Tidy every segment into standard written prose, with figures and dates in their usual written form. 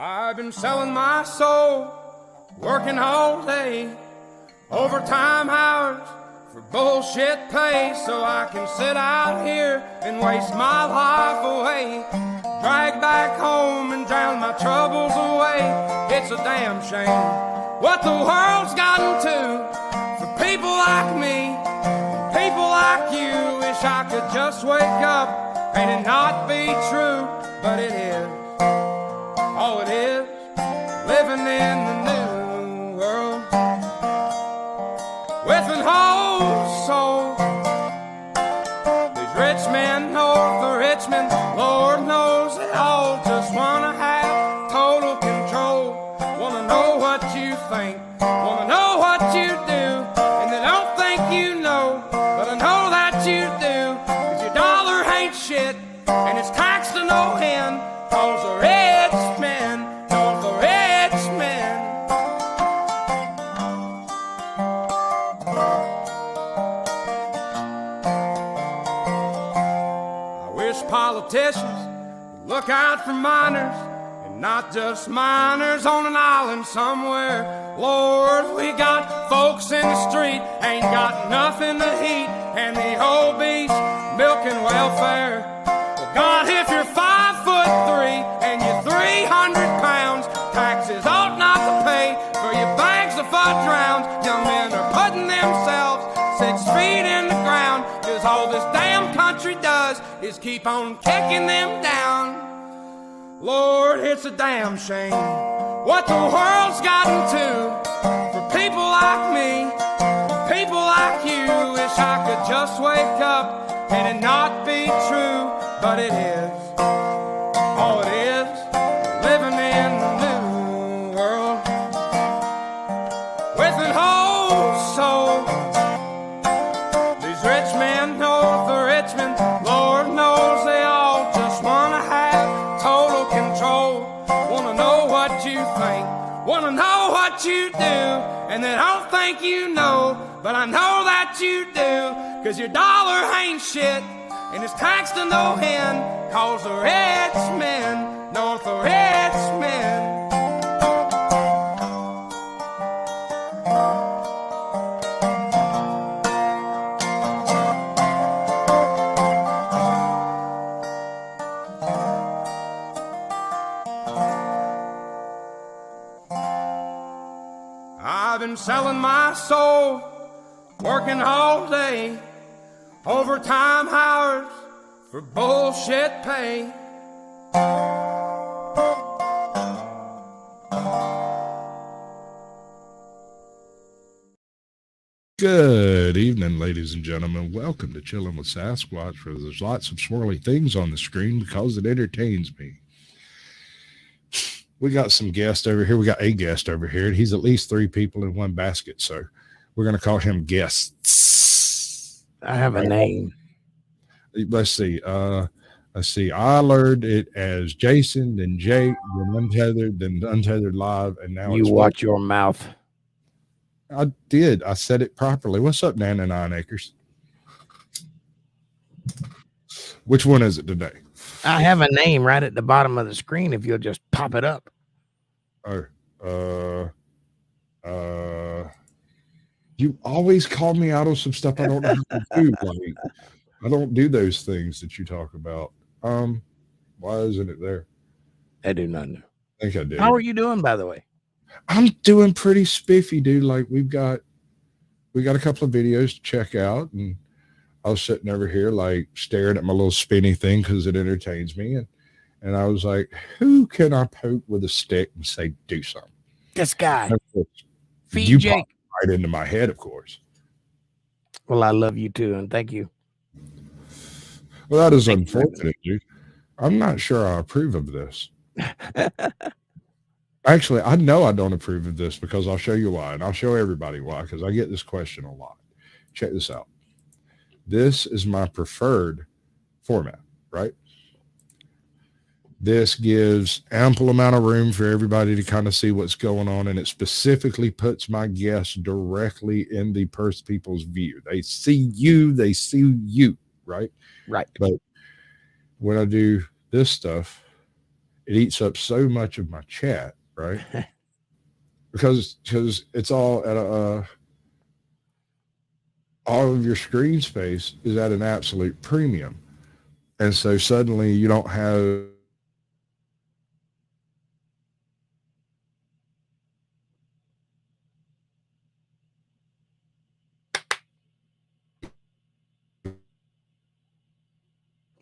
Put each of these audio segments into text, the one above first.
I've been selling my soul, working all day, overtime hours for bullshit pay, so I can sit out here and waste my life away, drag back home and drown my troubles away. It's a damn shame what the world's gotten to for people like me, people like you. Wish I could just wake up and it not be true, but it is. All it is, living in the new world with an whole soul. These rich men north of Richmond, Lord knows they all just wanna have total control. Wanna know what you think, wanna know what you do, and they don't think you know, but I know that you do. 'Cause your dollar ain't shit, and it's taxed to no end, 'cause the rich men, cause the rich men. I wish politicians would look out for minors, and not just minors on an island somewhere. Lord, we got folks in the street, ain't got nothing to eat, and the obese milking welfare. Well, God, if you're 5'3" and you're 300 pounds, taxes ought not to pay for your bags of fudge rounds. Young men are putting themselves 6 feet in the ground, 'cause all this damn country does is keep on kicking them down. Lord, it's a damn shame what the world's gotten to for people like me, people like you. Wish I could just wake up and it not be true, but it is. All it is, living in the new world with an whole soul. These rich men north of Richmond, Lord knows they all just wanna have total control. Wanna know what you think, wanna know what you do, and they don't think you know, but I know that you do. 'Cause your dollar ain't shit, and it's taxed to no end, 'cause the rich men, north of Richmond. I've been selling my soul, working all day, overtime hours for bullshit pay. Good evening, ladies and gentlemen. Welcome to Chilling with Sasquatch, where there's lots of swirly things on the screen because it entertains me. We got some guests over here. We got a guest over here, and he's at least 3 people in one basket, so we're going to call him guests. I have a name. Let's see. I learned it as Jason, then Jake, then Untethered Live, and now You watch your mouth. I did. I said it properly. What's up, Nana 9 Acres? Which one is it today? I have a name right at the bottom of the screen if you'll just pop it up. You always call me out on some stuff I don't know how to do. Like, I don't do those things that you talk about. Why isn't it there? I do not know. I think I did. How are you doing, by the way? I'm doing pretty spiffy, dude. Like we got a couple of videos to check out, and I was sitting over here like staring at my little spinny thing because it entertains me, and I was like, who can I poke with a stick and say do something? This guy. Feed You Jake. popped right into my head, of course. Well, I love you too, and thank you. Well, that is unfortunate, dude. I'm not sure I approve of this. Actually, I know I don't approve of this because I'll show you why, and I'll show everybody why, because I get this question a lot. Check this out. This is my preferred format, right? This gives ample amount of room for everybody to kind of see what's going on, and it specifically puts my guests directly in the people's view. They see you, right? Right. But when I do this stuff, it eats up so much of my chat, right? because it's all at a all of your screen space is at an absolute premium, and so suddenly you don't have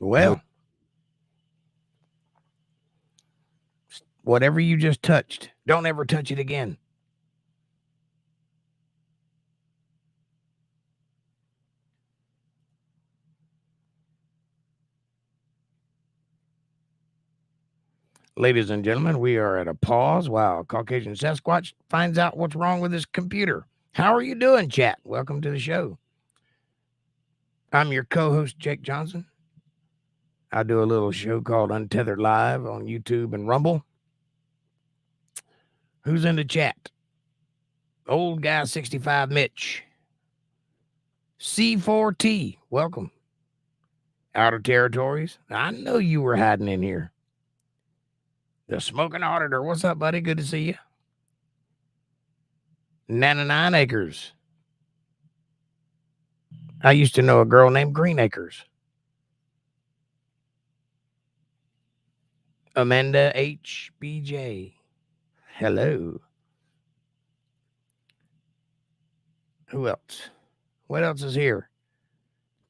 Well, whatever you just touched, don't ever touch it again. Ladies and gentlemen, we are at a pause while Caucasian Sasquatch finds out what's wrong with his computer. How are you doing, chat? Welcome to the show. I'm your co-host, Jake Johnson. I do a little show called Untethered Live on YouTube and Rumble. Who's in the chat? Old Guy 65 Mitch. C4T, welcome. Outer Territories, I know you were hiding in here. The Smoking Auditor, what's up, buddy? Good to see you. Nana 9 Acres. I used to know a girl named Green Acres. Amanda HBJ. Hello. Who else? What else is here?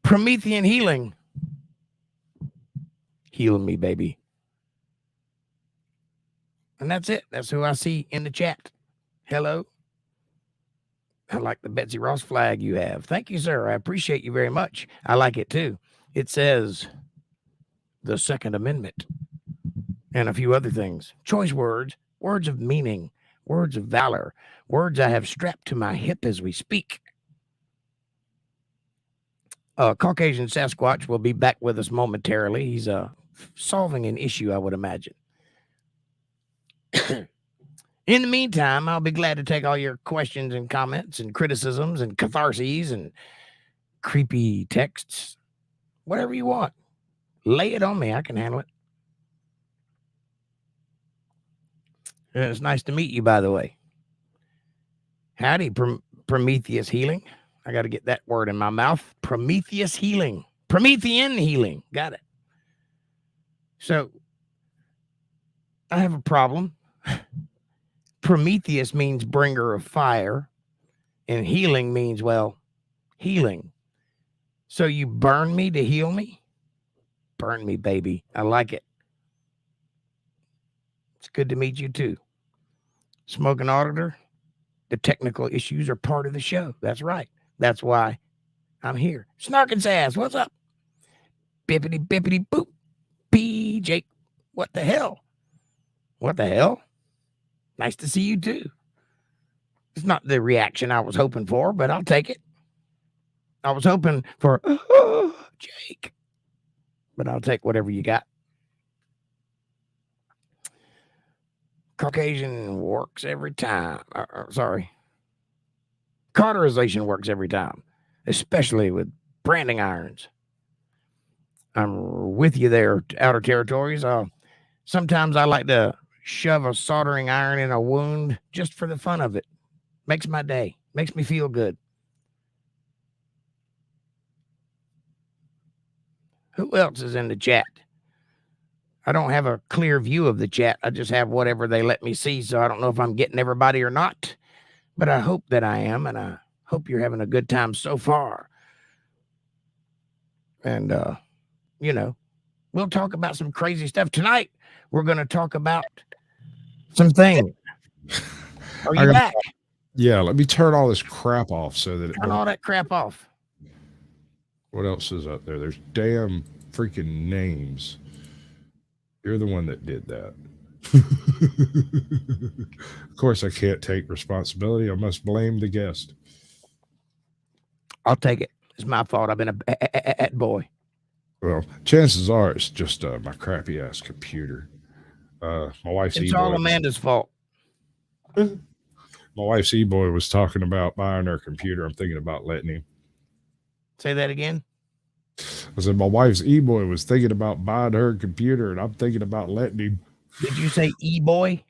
Promethean Healing. Healing me, baby. And that's it. That's who I see in the chat. Hello. I like the Betsy Ross flag you have. Thank you, sir. I appreciate you very much. I like it too. It says the Second Amendment and a few other things. Choice words, words of meaning, words of valor, words I have strapped to my hip as we speak. Caucasian Sasquatch will be back with us momentarily. He's solving an issue, I would imagine. In the meantime, I'll be glad to take all your questions and comments and criticisms and catharses and creepy texts. Whatever you want. Lay it on me. I can handle it. And it's nice to meet you, by the way. Howdy, Prometheus Healing. I got to get that word in my mouth. Prometheus Healing. Promethean Healing. Got it. So, I have a problem. Prometheus means bringer of fire, and healing means, well, healing. So you burn me to heal me? Burn me, baby. I like it. It's good to meet you, too. Smoking Auditor, the technical issues are part of the show. That's right. That's why I'm here. Snarkin' Sass, what's up? Bippity, bippity, boop. P. Jake, what the hell? What the hell? Nice to see you, too. It's not the reaction I was hoping for, but I'll take it. I was hoping for, Jake. But I'll take whatever you got. Caucasian works every time. Sorry. Cauterization works every time, especially with branding irons. I'm with you there, Outer Territories. Sometimes I like to shove a soldering iron in a wound just for the fun of it. Makes my day. Makes me feel good. Who else is in the chat? I don't have a clear view of the chat. I just have whatever they let me see, so I don't know if I'm getting everybody or not. But I hope that I am, and I hope you're having a good time so far. And, we'll talk about some crazy stuff. Tonight, we're going to talk about some things. Are you back? Yeah, let me turn all this crap off so that Turn all that crap off. What else is up there? There's damn freaking names. You're the one that did that. Of course, I can't take responsibility. I must blame the guest. I'll take it. It's my fault. I've been a bad boy. Well, chances are it's just my crappy ass computer. My wife's It's all Amanda's fault. My wife's e-boy was talking about buying her computer. I'm thinking about letting him. Say that again. I said my wife's e-boy was thinking about buying her computer, and I'm thinking about letting him. Did you say E-boy?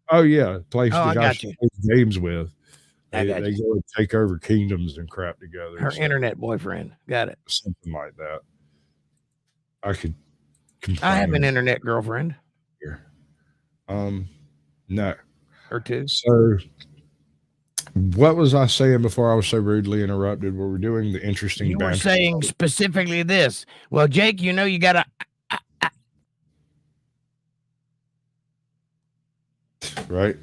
Oh yeah, place Oh, the I guy got she you. plays games with. I They got they you. go and take over kingdoms and crap together. Her and stuff. internet boyfriend. Got it. Something like that. I could complain. I have an internet girlfriend here. No. or two. So what was I saying before I was so rudely interrupted? Were we doing the interesting You were banter? saying specifically this. Well, Jake, you know you gotta. Right?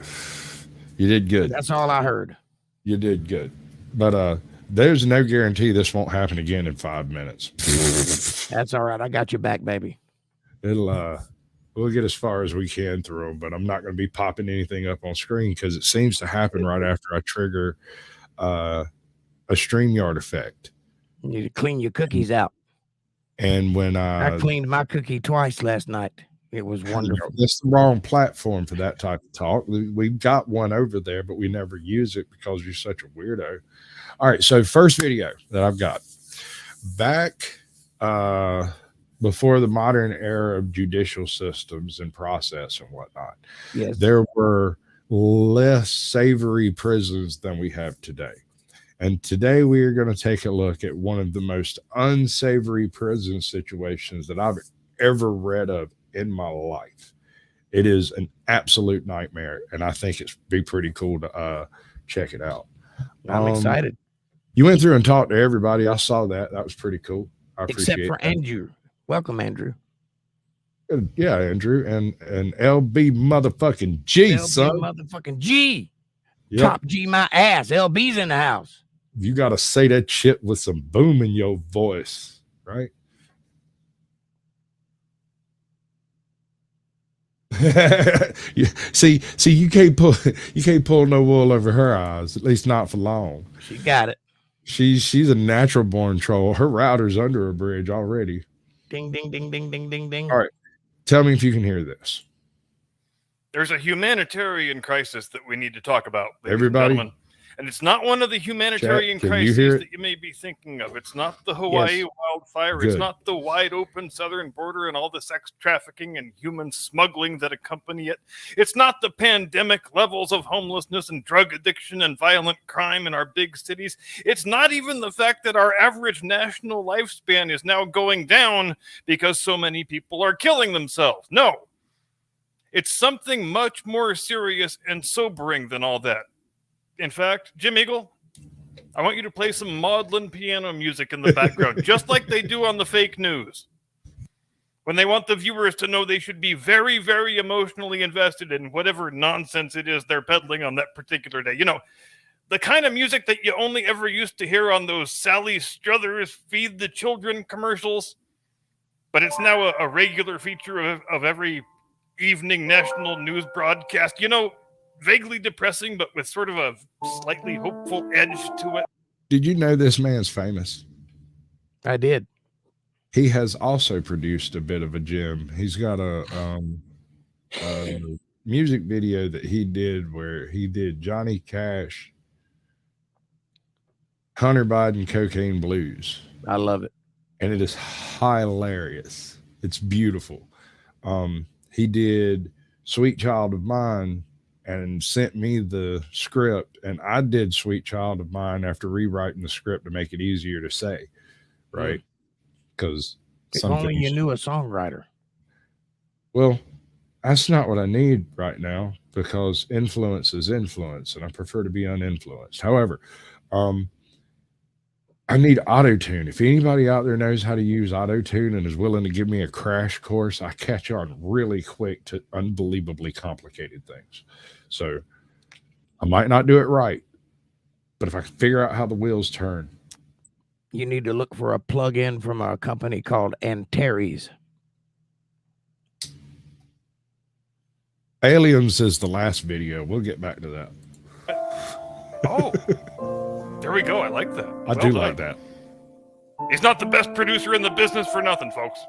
You did good. That's all I heard. You did good. But there's no guarantee this won't happen again in 5 minutes. That's all right. I got your back, baby. We'll get as far as we can through them, but I'm not going to be popping anything up on screen because it seems to happen right after I trigger a StreamYard effect. You need to clean your cookies out. And when I cleaned my cookie twice last night. It was wonderful. That's the wrong platform for that type of talk. We've got one over there, but we never use it because you're such a weirdo. All right, so first video that I've got back before the modern era of judicial systems and process and whatnot. Yes. There were less savory prisons than we have today. And today we are going to take a look at one of the most unsavory prison situations that I've ever read of in my life. It is an absolute nightmare, and I think it's be pretty cool to check it out. I'm excited. You went through and talked to everybody. I saw that. That was pretty cool. I appreciate Except for that. Andrew. Welcome, Andrew. Yeah, Andrew and LB motherfucking G, LB son. motherfucking G. Yep. Top G my ass. LB's in the house. You got to say that shit with some boom in your voice, right? see, you can't pull no wool over her eyes, at least not for long. She got it. She's a natural born troll. Her router's under a bridge already. Ding, ding, ding, ding, ding, ding, ding. All right. Tell me if you can hear this. There's a humanitarian crisis that we need to talk about, Everybody. And it's not one of the humanitarian crises that you may be thinking of. It's not the Hawaii wildfire. Good. It's not the wide open southern border and all the sex trafficking and human smuggling that accompany it. It's not the pandemic levels of homelessness and drug addiction and violent crime in our big cities. It's not even the fact that our average national lifespan is now going down because so many people are killing themselves. No. It's something much more serious and sobering than all that. In fact, Jim Eagle, I want you to play some maudlin piano music in the background, just like they do on the fake news. When they want the viewers to know they should be very, very emotionally invested in whatever nonsense it is they're peddling on that particular day. You know, the kind of music that you only ever used to hear on those Sally Struthers Feed the Children commercials. But it's now a regular feature of every evening national news broadcast. You know, vaguely depressing, but with sort of a slightly hopeful edge to it. Did you know this man's famous? I did. He has also produced a bit of a gem. He's got a music video that he did where he did Johnny Cash, Hunter Biden, Cocaine Blues. I love it. And it is hilarious. It's beautiful. He did Sweet Child of Mine and sent me the script, and I did Sweet Child of Mine after rewriting the script to make it easier to say, right? Because if only you knew a songwriter. Well, that's not what I need right now, because influence is influence, and I prefer to be uninfluenced. However, I need auto-tune. If anybody out there knows how to use auto-tune and is willing to give me a crash course, I catch on really quick to unbelievably complicated things. So I might not do it right, but if I can figure out how the wheels turn. You need to look for a plug-in from a company called Antares. Aliens is the last video. We'll get back to that. Oh, there we go. I like that. I do like that. He's not the best producer in the business for nothing, folks.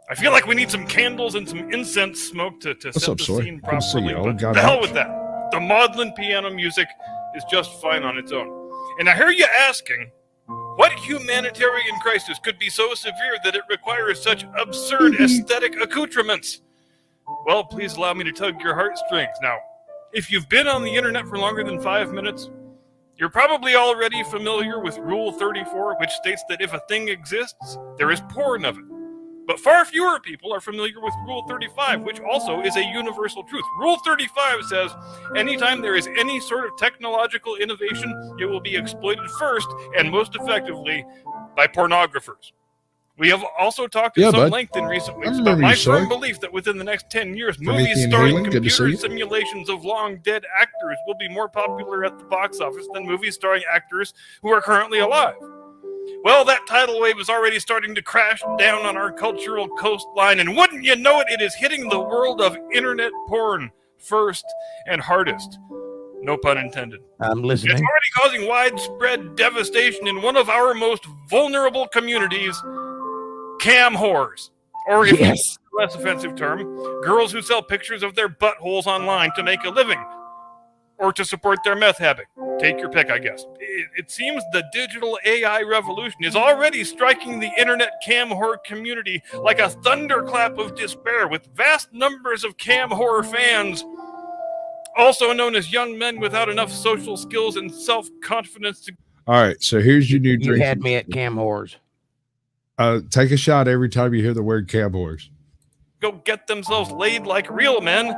I feel like we need some candles and some incense smoke to set the scene properly. But the hell with that. The maudlin piano music is just fine on its own. And I hear you asking, what humanitarian crisis could be so severe that it requires such absurd aesthetic accoutrements? well, please allow me to tug your heartstrings. Now, if you've been on the internet for longer than 5 minutes, you're probably already familiar with Rule 34, which states that if a thing exists, there is porn of it. But far fewer people are familiar with Rule 35, which also is a universal truth. Rule 35 says, anytime there is any sort of technological innovation, it will be exploited first and most effectively by pornographers. We have also talked at some length in recent weeks about my firm belief that within the next 10 years, movies starring computer simulations of long-dead actors will be more popular at the box office than movies starring actors who are currently alive. Well, that tidal wave is already starting to crash down on our cultural coastline, and wouldn't you know it, it is hitting the world of internet porn first and hardest. No pun intended. I'm listening. It's already causing widespread devastation in one of our most vulnerable communities, cam whores. Or if it's a less offensive term, girls who sell pictures of their buttholes online to make a living or to support their meth habit. Take your pick, I guess. It seems the digital AI revolution is already striking the internet cam whore community like a thunderclap of despair, with vast numbers of cam whore fans, also known as young men without enough social skills and self-confidence to... All right, so here's your new drink. You had me at cam whores. Take a shot every time you hear the word cam whores. Go get themselves laid like real men,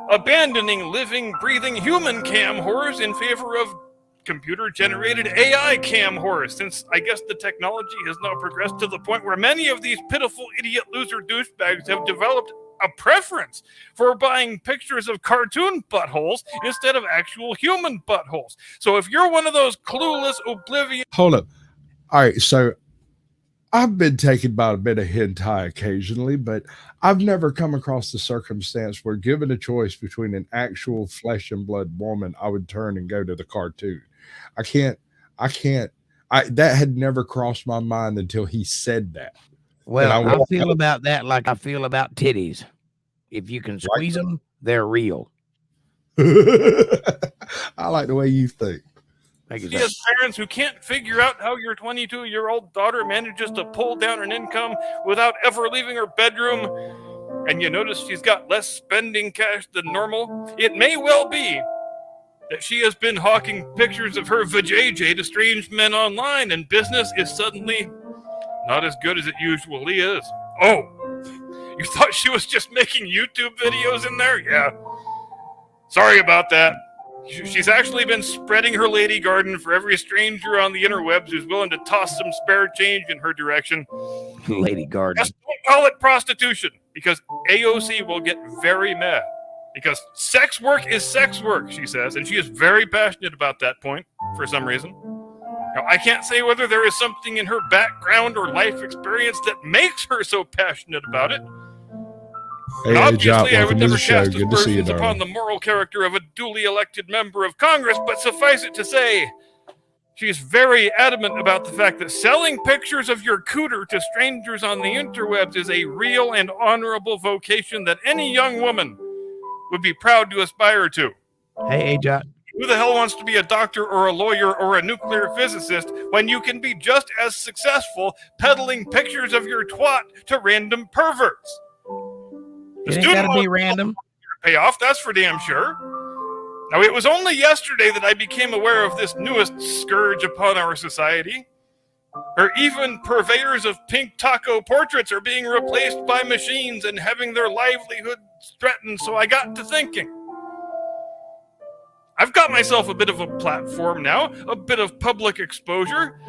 abandoning living, breathing human cam whores in favor of computer-generated AI cam whores, since I guess the technology has now progressed to the point where many of these pitiful idiot loser douchebags have developed a preference for buying pictures of cartoon buttholes instead of actual human buttholes. So if you're one of those clueless, oblivious... Hold up. All right, so I've been taken by a bit of hentai occasionally, but I've never come across the circumstance where, given a choice between an actual flesh and blood woman, I would turn and go to the cartoon. That had never crossed my mind until he said that. Well, I feel about that like I feel about titties. If you can squeeze them, they're real. I like the way you think. He has parents who can't figure out how your 22-year-old daughter manages to pull down an income without ever leaving her bedroom, and you notice she's got less spending cash than normal. It may well be that she has been hawking pictures of her vajayjay to strange men online, and business is suddenly not as good as it usually is. Oh, you thought she was just making YouTube videos in there? Yeah. Sorry about that. She's actually been spreading her lady garden for every stranger on the interwebs who's willing to toss some spare change in her direction. Lady garden. Just don't call it prostitution, because AOC will get very mad. Because sex work is sex work, she says, and she is very passionate about that point for some reason. Now, I can't say whether there is something in her background or life experience that makes her so passionate about it. Hey, obviously, I would never cast aspersions upon the moral character of a duly elected member of Congress, but suffice it to say, she's very adamant about the fact that selling pictures of your cooter to strangers on the interwebs is a real and honorable vocation that any young woman would be proud to aspire to. Hey, Ajot. Who the hell wants to be a doctor or a lawyer or a nuclear physicist when you can be just as successful peddling pictures of your twat to random perverts? It ain't gotta be random. Payoff, that's for damn sure. Now, it was only yesterday that I became aware of this newest scourge upon our society. Or even purveyors of pink taco portraits are being replaced by machines and having their livelihoods threatened, so I got to thinking. I've got myself a bit of a platform now, a bit of public exposure,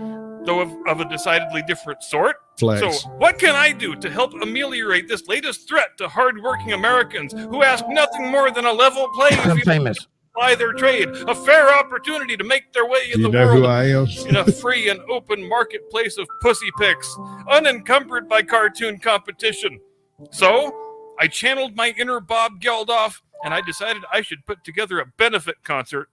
though of a decidedly different sort. Flex. So what can I do to help ameliorate this latest threat to hardworking Americans who ask nothing more than a level playing field to apply their trade, a fair opportunity to make their way in the world who I am? in a free and open marketplace of pussy pics, unencumbered by cartoon competition? So I channeled my inner Bob Geldof, and I decided I should put together a benefit concert,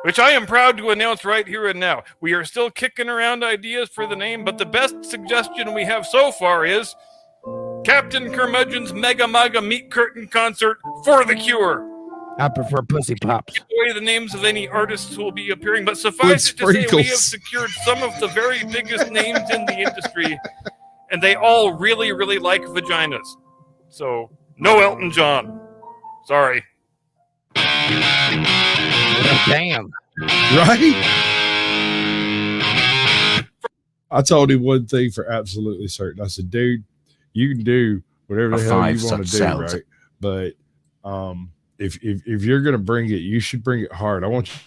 which I am proud to announce right here and now. We are still kicking around ideas for the name, but the best suggestion we have so far is Captain Curmudgeon's Mega Maga Meat Curtain Concert for the Cure. I prefer Pussy Pops. Give away the names of any artists who will be appearing, but suffice it to say we have secured some of the very biggest names in the industry, and they all really, really like vaginas. So No Elton John. Sorry. Damn. Right? I told him one thing for absolutely certain. I said, dude, you can do whatever the hell you want to do, right? But if you're gonna bring it, you should bring it hard. I want you.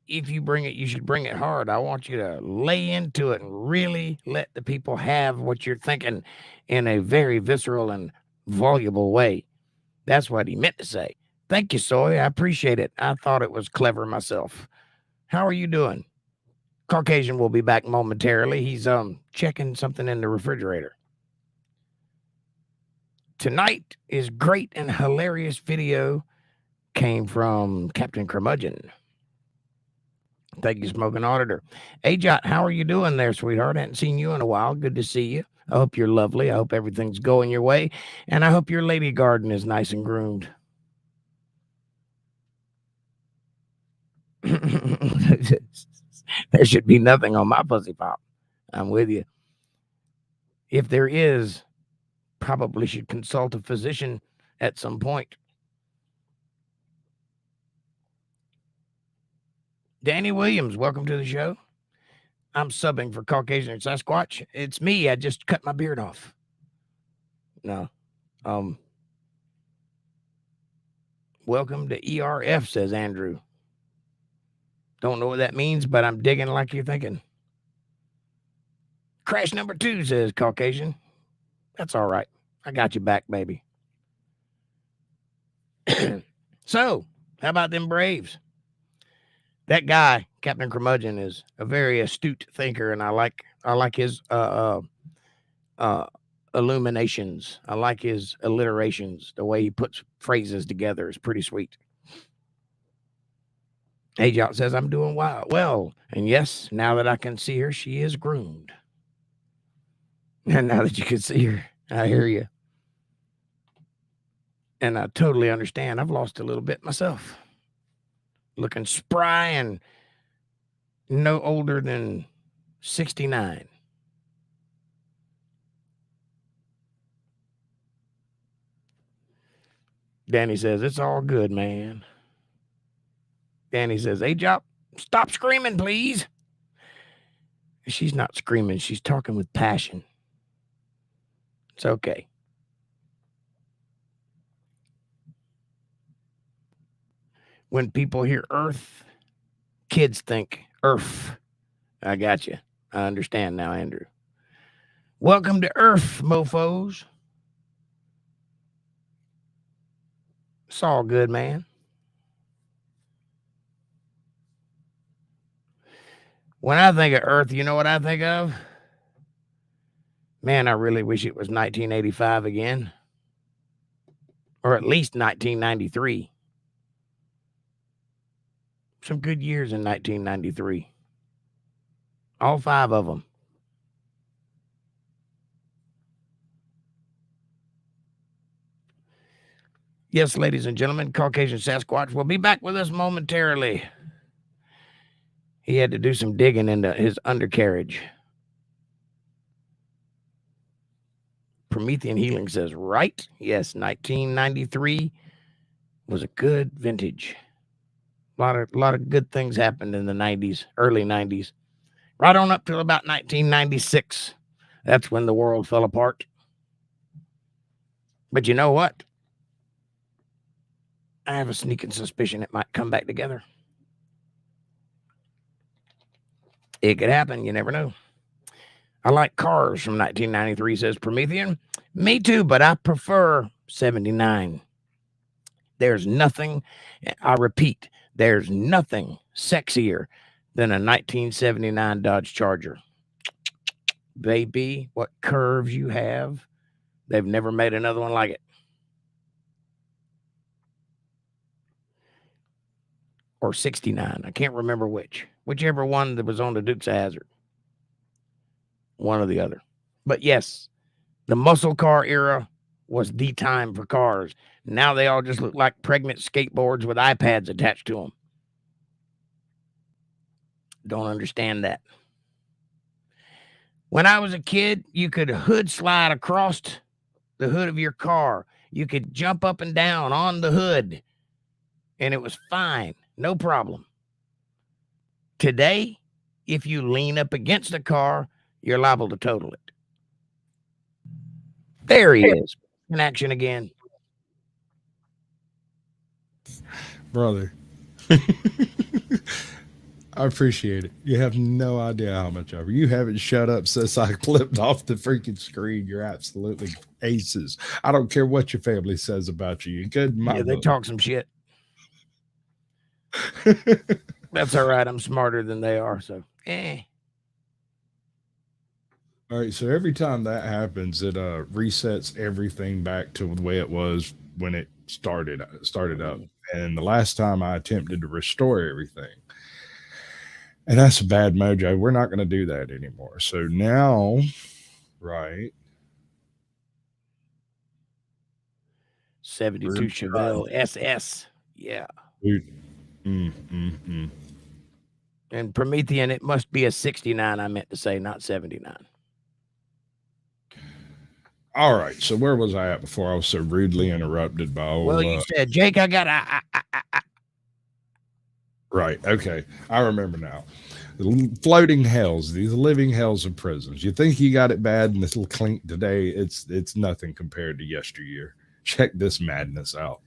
If you bring it, you should bring it hard. I want you to lay into it and really let the people have what you're thinking in a very visceral and voluble way. That's what he meant to say. Thank you, Soy. I appreciate it. I thought it was clever myself. How are you doing? Caucasian will be back momentarily. He's checking something in the refrigerator. Tonight is great and hilarious video came from Captain Curmudgeon. Thank you, Smoking Auditor. Ajot, how are you doing there, sweetheart? I hadn't seen you in a while. Good to see you. I hope you're lovely. I hope everything's going your way. And I hope your lady garden is nice and groomed. There should be nothing on my pussy pop. I'm with you. If there is, probably should consult a physician at some point. Danny Williams, welcome to the show. I'm subbing for Caucasian Sasquatch. It's me. I just cut my beard off. No. Welcome to ERF, says Andrew. Don't know what that means, but I'm digging like you're thinking. Crash number 2, says Caucasian. That's all right. I got you back, baby. So, how about them Braves? That guy, Captain Curmudgeon, is a very astute thinker, and I like his illuminations. I like his alliterations. The way he puts phrases together is pretty sweet. Ajot says, I'm doing well. And yes, now that I can see her, she is groomed. And now that you can see her, I hear you. And I totally understand. I've lost a little bit myself. Looking spry and no older than 69. Danny says, it's all good, man. Danny says, hey, Jop, stop screaming, please. She's not screaming. She's talking with passion. It's okay. When people hear Earth, kids think Earth. I got you. I understand now, Andrew. Welcome to Earth, mofos. It's all good, man. When I think of Earth, you know what I think of? Man, I really wish it was 1985 again. Or at least 1993. Some good years in 1993. All 5 of them. Yes, ladies and gentlemen, Caucasian Sasquatch will be back with us momentarily. He had to do some digging into his undercarriage. Promethean Healing says, right? Yes, 1993 was a good vintage. A lot of good things happened in the 90s, early 90s. Right on up till about 1996. That's when the world fell apart. But you know what? I have a sneaking suspicion it might come back together. It could happen. You never know. I like Cars from 1993, says Promethean. Me too, but I prefer 79. There's nothing, I repeat, there's nothing sexier than a 1979 Dodge Charger. Baby, what curves you have. They've never made another one like it. Or 69. I can't remember which. Whichever one that was on the Dukes of Hazzard. One or the other. But yes, the muscle car era was the time for cars. Now they all just look like pregnant skateboards with iPads attached to them. Don't understand that. When I was a kid, you could hood slide across the hood of your car. You could jump up and down on the hood, and it was fine. No problem. Today, if you lean up against the car, you're liable to total it. There he is in action again. Brother. I appreciate it. You have no idea how much of it. You haven't shut up since I clipped off the freaking screen. You're absolutely aces. I don't care what your family says about you. You're good in my Yeah, they book. talk some shit. That's all right. I'm smarter than they are. So, All right. So every time that happens, it resets everything back to the way it was when it started up. And the last time I attempted to restore everything, and that's a bad mojo. We're not going to do that anymore. So now, right? 72 Chevelle SS. Yeah. Dude. And Promethean, it must be a 69. I meant to say, not 79. All right. So where was I at before I was so rudely interrupted by old, Well, you said, Jake, I got Right. Okay. I remember now. The floating hells, these living hells of prisons. You think you got it bad in this little clink today? It's nothing compared to yesteryear. Check this madness out.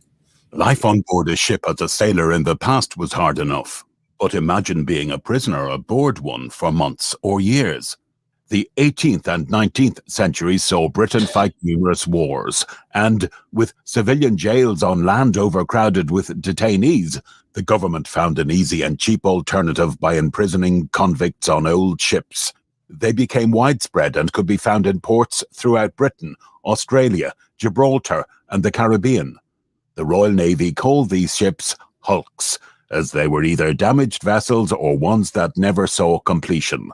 Life on board a ship as a sailor in the past was hard enough, but imagine being a prisoner aboard one for months or years. The 18th and 19th centuries saw Britain fight numerous wars, and with civilian jails on land overcrowded with detainees, the government found an easy and cheap alternative by imprisoning convicts on old ships. They became widespread and could be found in ports throughout Britain, Australia, Gibraltar, and the Caribbean. The Royal Navy called these ships hulks, as they were either damaged vessels or ones that never saw completion.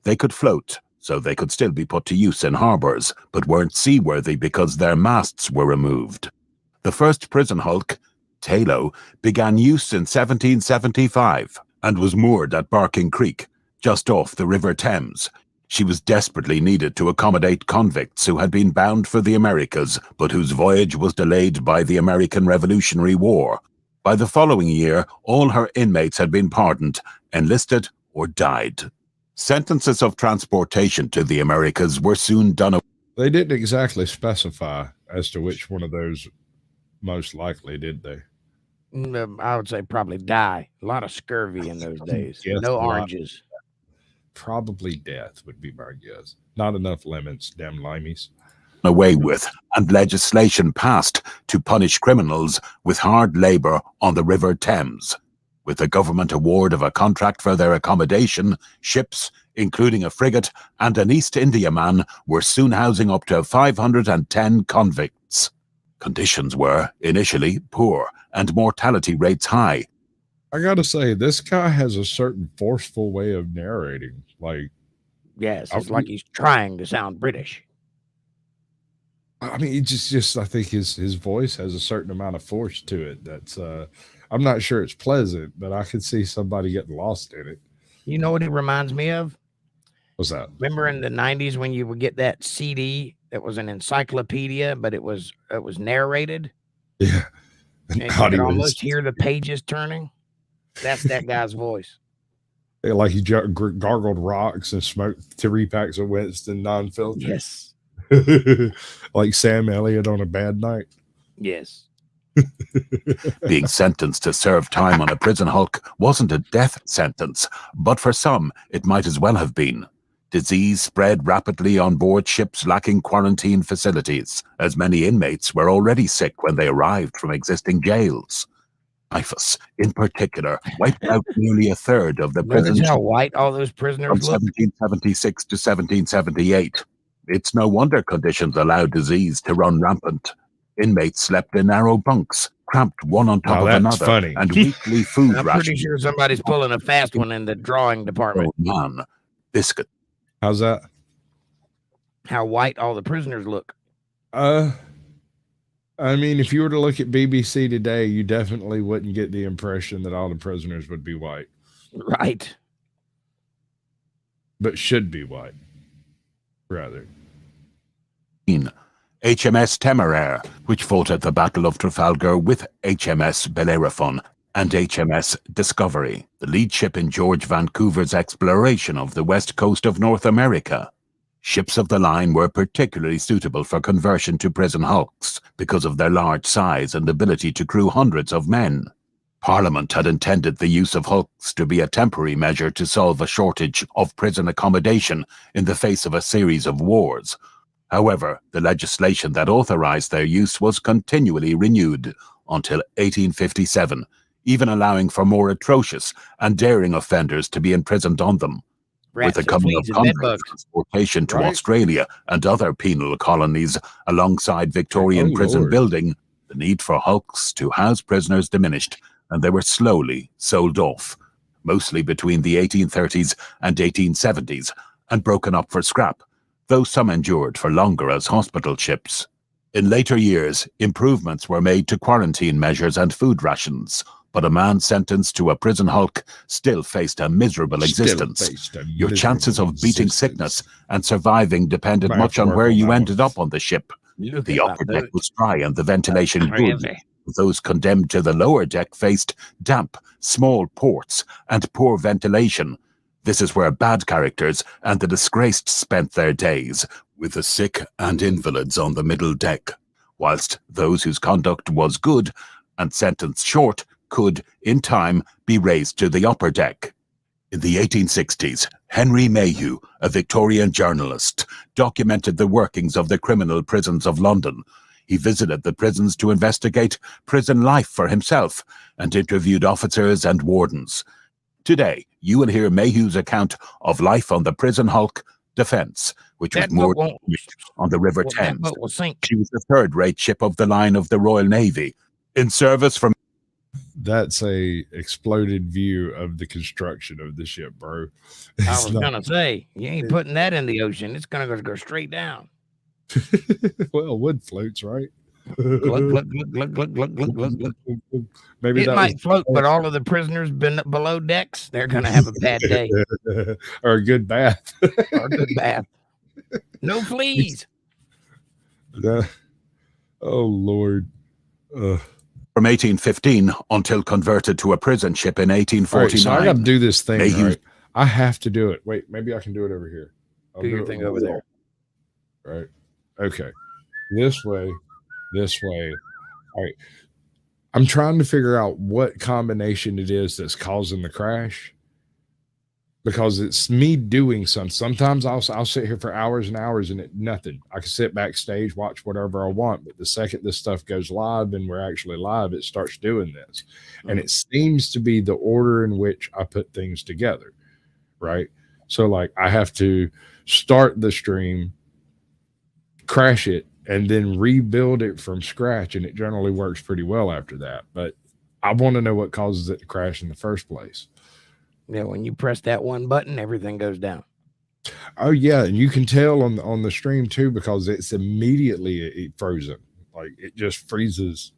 They could float, so they could still be put to use in harbours, but weren't seaworthy because their masts were removed. The first prison hulk, Talo, began use in 1775 and was moored at Barking Creek, just off the River Thames. She was desperately needed to accommodate convicts who had been bound for the Americas, but whose voyage was delayed by the American Revolutionary War. By the following year, all her inmates had been pardoned, enlisted, or died. Sentences of transportation to the Americas were soon done away. They didn't exactly specify as to which one of those most likely, did they? I would say probably die. A lot of scurvy in those days. Yes, No a lot. oranges. Probably death would be my guess. Not enough lemons, damn limeys. Away with, and legislation passed to punish criminals with hard labour on the River Thames. With the government award of a contract for their accommodation, ships, including a frigate and an East Indiaman, were soon housing up to 510 convicts. Conditions were, initially, poor and mortality rates high. I gotta say, this guy has a certain forceful way of narrating. Like, Yes, it's like he's trying to sound British. I mean, it just I think his voice has a certain amount of force to it. That's I'm not sure it's pleasant, but I could see somebody getting lost in it. You know what it reminds me of? What's that? Remember in the 90s when you would get that CD that was an encyclopedia, but it was narrated? Yeah. And you could almost hear the pages turning. That's that guy's voice. Like he gargled rocks and smoked 3 packs of Winston non-filtered. Yes. Like Sam Elliott on a bad night. Yes. Being sentenced to serve time on a prison hulk wasn't a death sentence, but for some, it might as well have been. Disease spread rapidly on board ships lacking quarantine facilities, as many inmates were already sick when they arrived from existing jails. Typhus, in particular, wiped out nearly a third of the prison Notice how white all those prisoners from look? 1776 to 1778. It's no wonder conditions allowed disease to run rampant. Inmates slept in narrow bunks, cramped one on top of another, funny. and weekly food I'm rations. pretty sure somebody's pulling a fast one in the drawing department. Oh, man. Biscuit. How's that? How white all the prisoners look. I mean, if you were to look at BBC today, you definitely wouldn't get the impression that all the prisoners would be white. Right. But should be white. rather. HMS Temeraire, which fought at the Battle of Trafalgar with HMS Bellerophon and HMS Discovery, the lead ship in George Vancouver's exploration of the west coast of North America. Ships of the line were particularly suitable for conversion to prison hulks because of their large size and ability to crew hundreds of men. Parliament had intended the use of hulks to be a temporary measure to solve a shortage of prison accommodation in the face of a series of wars. However, the legislation that authorized their use was continually renewed until 1857, even allowing for more atrocious and daring offenders to be imprisoned on them. With the coming of convict transportation to Australia and other penal colonies alongside Victorian prison building, the need for hulks to house prisoners diminished, and they were slowly sold off, mostly between the 1830s and 1870s, and broken up for scrap, though some endured for longer as hospital ships. In later years, improvements were made to quarantine measures and food rations, but a man sentenced to a prison hulk still faced a miserable existence. Your chances of beating sickness and surviving depended much on where you ended up on the ship. The upper deck was dry and the ventilation good. Those condemned to the lower deck faced damp, small ports, and poor ventilation. This is where bad characters and the disgraced spent their days, with the sick and invalids on the middle deck, whilst those whose conduct was good and sentence short could, in time, be raised to the upper deck. In the 1860s, Henry Mayhew, a Victorian journalist, documented the workings of the criminal prisons of London. He visited the prisons to investigate prison life for himself and interviewed officers and wardens. Today, you will hear Mayhew's account of life on the prison hulk Defence, which was moored on the River Thames. She was the third-rate ship of the line of the Royal Navy, in service from... That's a exploded view of the construction of the ship, bro. I was going to say, you ain't putting that in the ocean. It's going to go straight down. Well, wood floats, right? Look. Maybe it might float, but all of the prisoners been below decks. They're going to have a bad day. Or a good bath. Or a good bath. No fleas. Oh, Lord. From 1815 until converted to a prison ship in 1849. Right, so I got to do this thing, right? I have to do it. Wait, maybe I can do it over here. I'll do your thing over there. Right. Okay. This way. All right. I'm trying to figure out what combination it is that's causing the crash, because it's me doing something. Sometimes I'll sit here for hours and hours and nothing. I can sit backstage, watch whatever I want, but the second this stuff goes live and we're actually live, it starts doing this. And it seems to be the order in which I put things together, right? So like I have to start the stream, crash it, and then rebuild it from scratch, and it generally works pretty well after that. But I want to know what causes it to crash in the first place. Yeah, when you press that one button, everything goes down. Oh yeah, and you can tell on the stream too, because it's immediately frozen. Like it just freezes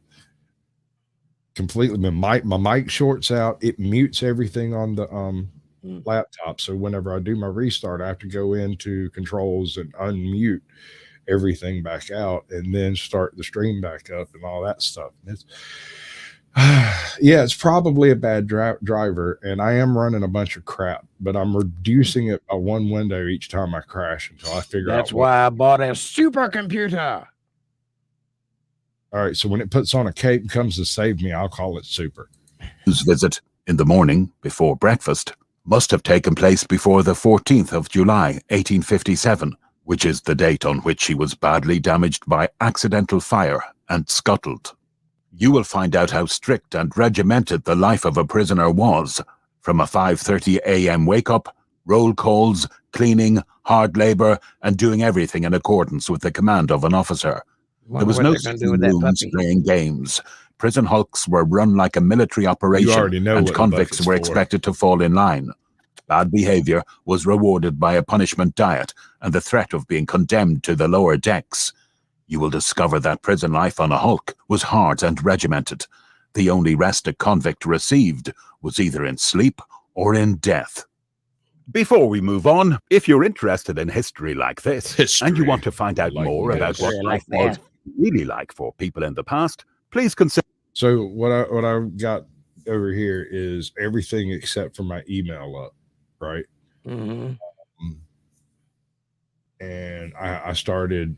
completely. My mic shorts out. It mutes everything on the laptop. So whenever I do my restart, I have to go into controls and unmute everything back out and then start the stream back up and all that stuff. It's yeah, it's probably a bad driver, and I am running a bunch of crap, but I'm reducing it by one window each time I crash until I figure out. That's why I bought a supercomputer. All right, so when it puts on a cape and comes to save me, I'll call it super. Whose visit in the morning before breakfast must have taken place before the 14th of July, 1857, which is the date on which she was badly damaged by accidental fire and scuttled. You will find out how strict and regimented the life of a prisoner was, from a 5:30 a.m. wake-up, roll calls, cleaning, hard labor, and doing everything in accordance with the command of an officer. There was no sitting rooms playing games. Prison hulks were run like a military operation, and convicts were expected to fall in line. Bad behavior was rewarded by a punishment diet and the threat of being condemned to the lower decks. You will discover that prison life on a hulk was hard and regimented. The only rest a convict received was either in sleep or in death. Before we move on, if you're interested in history like this, and you want to find out Like more about what history like life was that. really like for people in the past, please consider. So what I got over here is everything except for my email up, right? Mm-hmm. And I started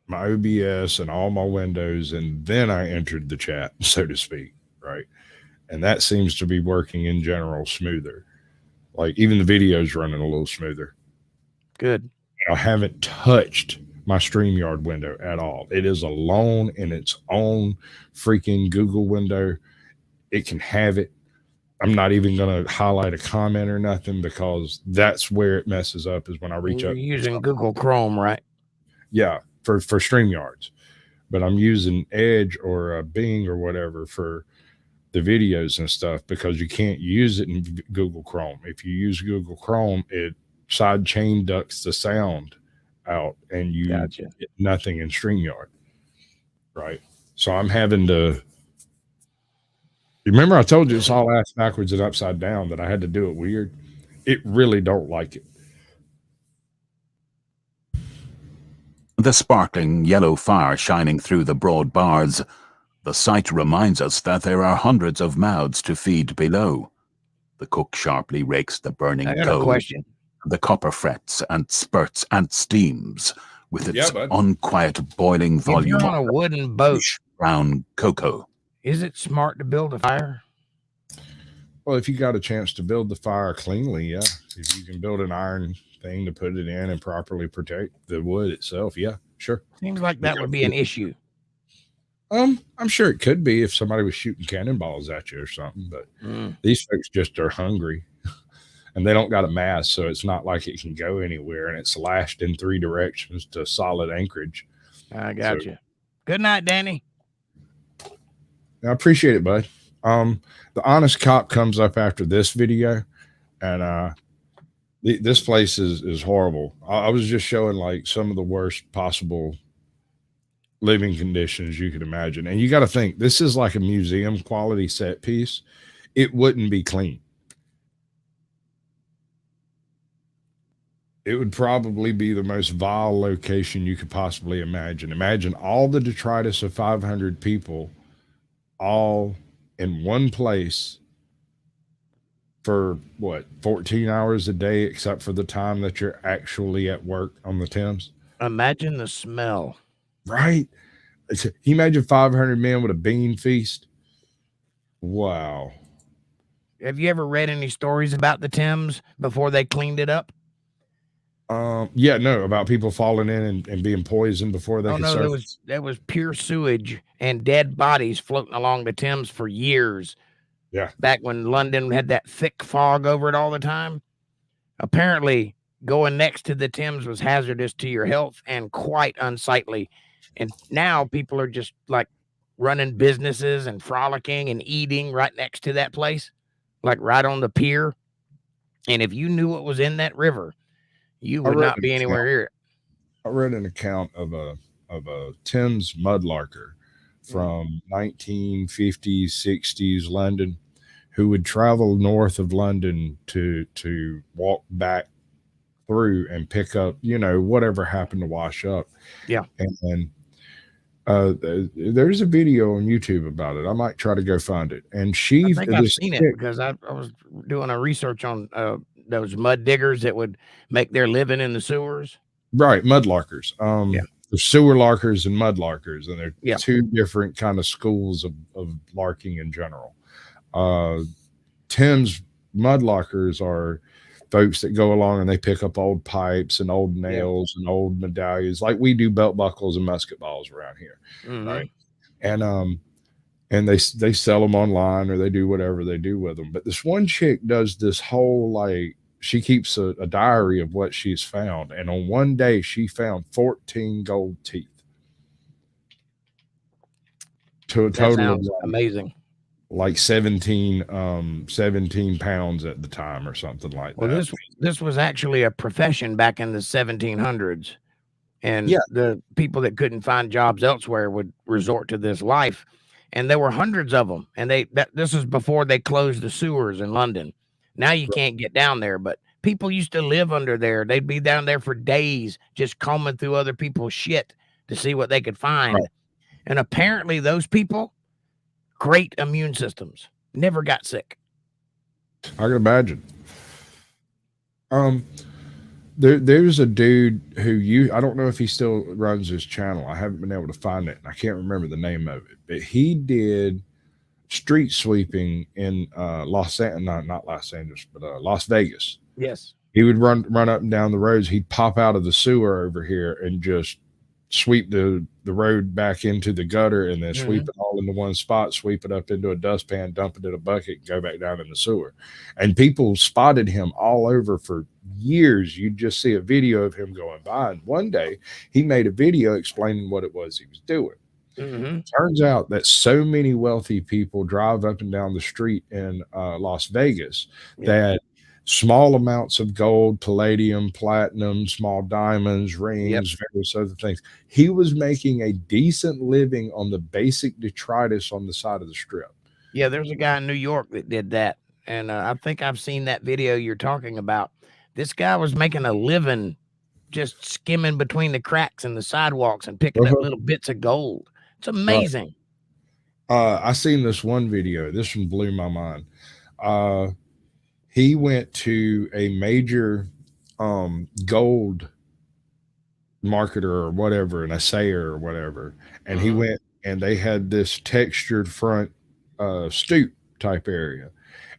my OBS and all my windows, and then I entered the chat, so to speak, right? And that seems to be working in general smoother. Like even the video's running a little smoother. Good. I haven't touched my StreamYard window at all. It is alone in its own freaking Google window. It can have it. I'm not even going to highlight a comment or nothing, because that's where it messes up, is when I reach You're up. using Google Chrome, right? Yeah, for StreamYards. But I'm using Edge or Bing or whatever for the videos and stuff, because you can't use it in Google Chrome. If you use Google Chrome, it side chain ducts the sound out, and you Gotcha. get nothing in StreamYard. Right. So I'm having to. Remember, I told you it's all ass backwards and upside down, that I had to do it weird. It really don't like it. The sparkling yellow fire shining through the broad bars. The sight reminds us that there are hundreds of mouths to feed below. The cook sharply rakes the burning I got a coal. question. The copper frets and spurts and steams with its Yeah, bud. unquiet boiling If volume you're on a of wooden boat, reddish brown cocoa. is it smart to build a fire? Well, if you got a chance to build the fire cleanly, yeah. If you can build an iron thing to put it in and properly protect the wood itself, yeah, sure. Seems like that would be an issue. I'm sure it could be if somebody was shooting cannonballs at you or something, but these folks just are hungry, and they don't got a mast, so it's not like it can go anywhere, and it's lashed in 3 directions to solid anchorage. I got you. Good night, Danny. I appreciate it, bud. The honest cop comes up after this video, and this place is horrible. I was just showing like some of the worst possible living conditions you could imagine, and you got to think, this is like a museum quality set piece. It wouldn't be clean. It would probably be the most vile location you could possibly imagine. Imagine all the detritus of 500 people all in one place for what, 14 hours a day, except for the time that you're actually at work on the Thames. Imagine the smell. Right? Can you imagine 500 men with a bean feast? Wow. Have you ever read any stories about the Thames before they cleaned it up? Yeah, no, about people falling in and being poisoned before they could surface. There was pure sewage and dead bodies floating along the Thames for years. Yeah. Back when London had that thick fog over it all the time. Apparently, going next to the Thames was hazardous to your health and quite unsightly. And now people are just like running businesses and frolicking and eating right next to that place, like right on the pier. And if you knew what was in that river, you would not be anywhere near it. I read an account of a Thames mudlarker from 1950s, 60s London, who would travel north of London to walk back through and pick up, whatever happened to wash up. Yeah. And there's a video on YouTube about it. I might try to go find it. And I think I've seen it because I was doing a research on those mud diggers that would make their living in the sewers. Right, mudlarkers. Yeah. There's sewer larkers and mudlarkers, and they're Yeah. two different kind of schools of larking in general. Thames mudlarkers are folks that go along and they pick up old pipes and old nails and old medallions, like we do belt buckles and musket balls around here, right? And they sell them online, or they do whatever they do with them. But this one chick does this whole, like, she keeps a diary of what she's found, and on one day she found 14 gold teeth, to a total of amazing, like 17 pounds at the time or something like that. Well, this was actually a profession back in the 1700s, and the people that couldn't find jobs elsewhere would resort to this life, and there were hundreds of them. And this was before they closed the sewers in London. Now you can't get down there, but People used to live under there. They'd be down there for days just combing through other people's shit to see what they could find. Right. And apparently those people, great immune systems, never got sick. I can imagine. There's a dude who I don't know if he still runs his channel. I haven't been able to find it, and I can't remember the name of it. But he did street sweeping in Las Vegas. Yes. He would run up and down the roads. He'd pop out of the sewer over here and just sweep the road back into the gutter, and then sweep it all into one spot, sweep it up into a dustpan, dump it in a bucket, and go back down in the sewer. And people spotted him all over for years. You'd just see a video of him going by. And one day he made a video explaining what it was he was doing. Turns out that so many wealthy people drive up and down the street in Las Vegas that small amounts of gold, palladium, platinum, small diamonds, rings, various other things. He was making a decent living on the basic detritus on the side of the strip. Yeah, there's a guy in New York that did that. And I think I've seen that video you're talking about. This guy was making a living just skimming between the cracks in the sidewalks and picking up little bits of gold. It's amazing. I seen this one video. This one blew my mind. He went to a major gold marketer or whatever, an assayer or whatever, and he went and they had this textured front stoop type area,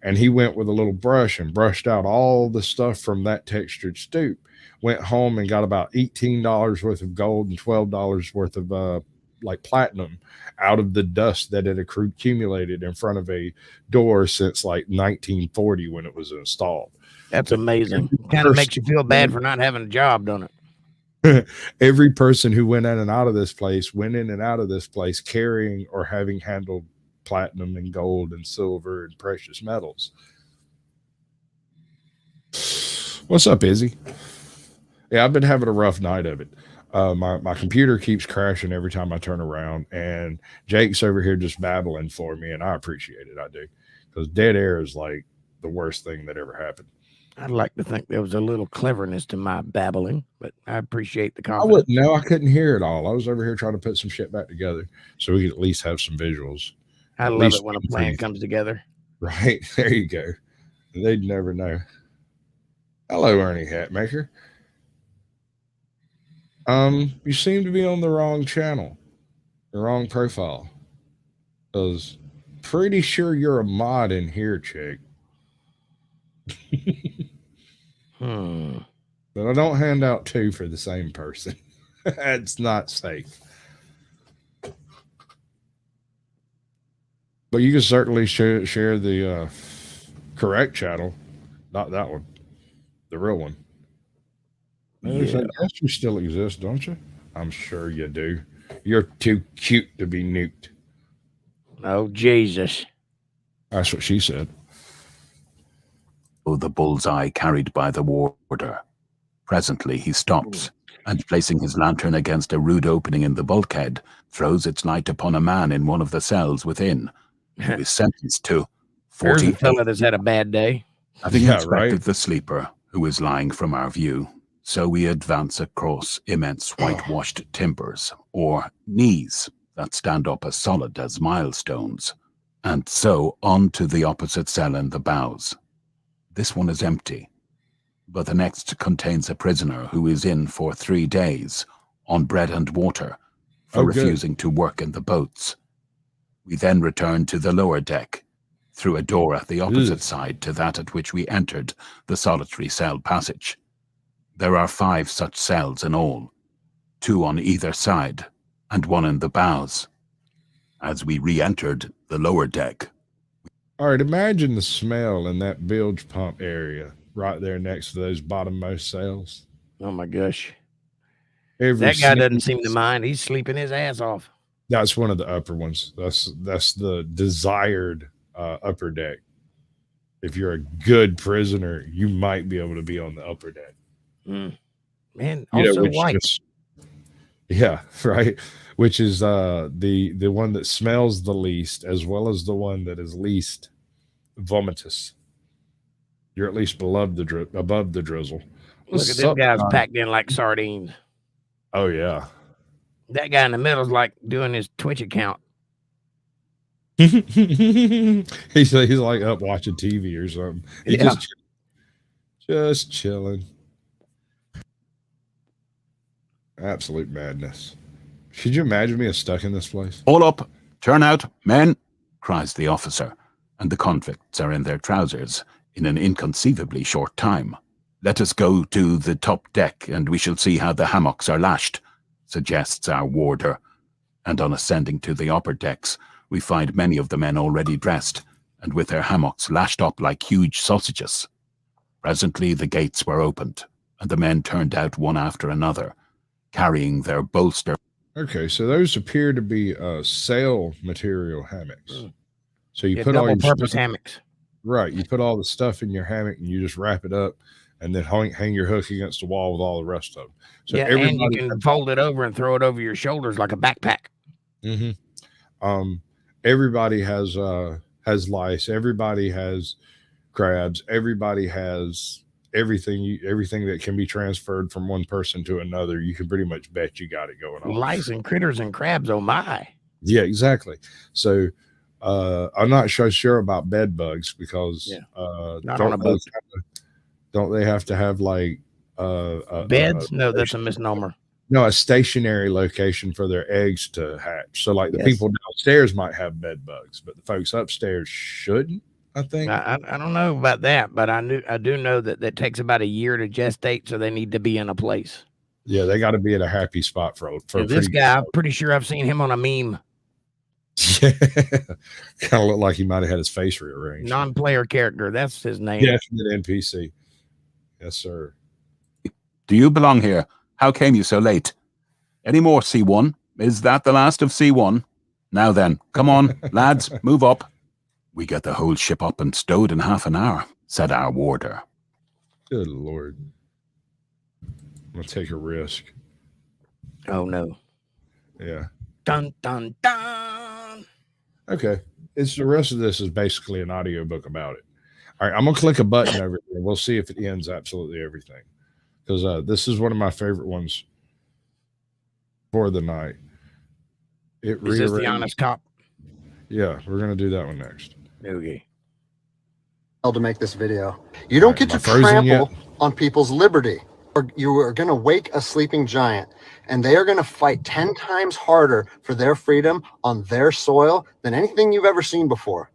and he went with a little brush and brushed out all the stuff from that textured stoop. Went home and got about $18 worth of gold and $12 worth of like platinum out of the dust that had accumulated in front of a door since like 1940 when it was installed. That's amazing. Kind of makes you feel bad for not having a job, don't it? Every person who went in and out of this place went in and out of this place carrying or having handled platinum and gold and silver and precious metals. What's up, Izzy? Yeah, I've been having a rough night of it. My computer keeps crashing every time I turn around, and Jake's over here just babbling for me, and I appreciate it. I do, because dead air is like the worst thing that ever happened. I'd like to think there was a little cleverness to my babbling, but I appreciate the I confidence. wouldn't know. I couldn't hear it all. I was over here trying to put some shit back together so we could at least have some visuals. I love it when a plan comes together. Right. There you go. They'd never know. Hello, Ernie Hatmaker. You seem to be on the wrong channel, the wrong profile. I was pretty sure you're a mod in here, chick. But I don't hand out two for the same person. It's not safe. But you can certainly share the correct channel, not that one, the real one. I guess you still exist, don't you? I'm sure you do. You're too cute to be nuked. Oh, Jesus. That's what she said. Oh, the bullseye carried by the warder. Presently he stops, and placing his lantern against a rude opening in the bulkhead, throws its light upon a man in one of the cells within, who is sentenced to 40. There's a fella that's had a bad day. Having inspected the sleeper, who is lying from our view, so we advance across immense whitewashed timbers, or knees, that stand up as solid as milestones, and so on to the opposite cell in the bows. This one is empty, but the next contains a prisoner who is in for 3 days on bread and water for refusing to work in the boats. We then return to the lower deck through a door at the opposite side to that at which we entered the solitary cell passage. There are 5 such cells in all, 2 on either side and 1 in the bows. As we re-entered the lower deck. All right, imagine the smell in that bilge pump area right there next to those bottommost cells. Oh, my gosh. That guy doesn't seem to mind. He's sleeping his ass off. That's one of the upper ones. That's the desired upper deck. If you're a good prisoner, you might be able to be on the upper deck. Man, also white. Yeah, right. Which is the one that smells the least, as well as the one that is least vomitous. You're at least above the drizzle. Look at this guy's packed in like sardines. Oh yeah. That guy in the middle is like doing his Twitch account. he's like up watching TV or something. He's just chilling. Absolute madness. Could you imagine being stuck in this place? All up, turn out, men, cries the officer, and the convicts are in their trousers in an inconceivably short time. Let us go to the top deck, and we shall see how the hammocks are lashed, suggests our warder. And on ascending to the upper decks, we find many of the men already dressed, and with their hammocks lashed up like huge sausages. Presently the gates were opened, and the men turned out one after another, carrying their bolster. Okay, so those appear to be sail material hammocks. So you put all your double-purpose hammocks. Right, you put all the stuff in your hammock and you just wrap it up, and then hang your hook against the wall with all the rest of them. So yeah, and you can fold it over and throw it over your shoulders like a backpack. Mm-hmm. Everybody has lice. Everybody has crabs. Everybody has everything that can be transferred from one person to another. You can pretty much bet you got it going on. Lice and critters and crabs. Oh my! Yeah, exactly. So I'm not so sure about bed bugs because not on a boat. Don't they have to have like beds? No, that's a misnomer. No, a stationary location for their eggs to hatch. So like the people downstairs might have bed bugs, but the folks upstairs shouldn't, I think. I don't know about that, but I do know that it takes about a year to gestate, so they need to be in a place. Yeah, they got to be at a happy spot for this guy. I'm pretty sure I've seen him on a meme. Yeah, kind of looked like he might have had his face rearranged. Non-player character, that's his name. Yeah, an NPC. Yes, sir. Do you belong here? How came you so late? Any more, C1? Is that the last of C1? Now then, come on, lads, move up. We get the whole ship up and stowed in half an hour, said our warder. Good Lord. I'm going to take a risk. Oh, no. Yeah. Dun, dun, dun. Okay. The rest of this is basically an audiobook about it. All right, I'm going to click a button over here. We'll see if it ends absolutely everything. Because this is one of my favorite ones for the night. Is this the honest cop? Yeah, we're going to do that one next. Okay. To make this video. You don't get to trample on people's liberty. Or you are going to wake a sleeping giant, and they are going to fight 10 times harder for their freedom on their soil than anything you've ever seen before.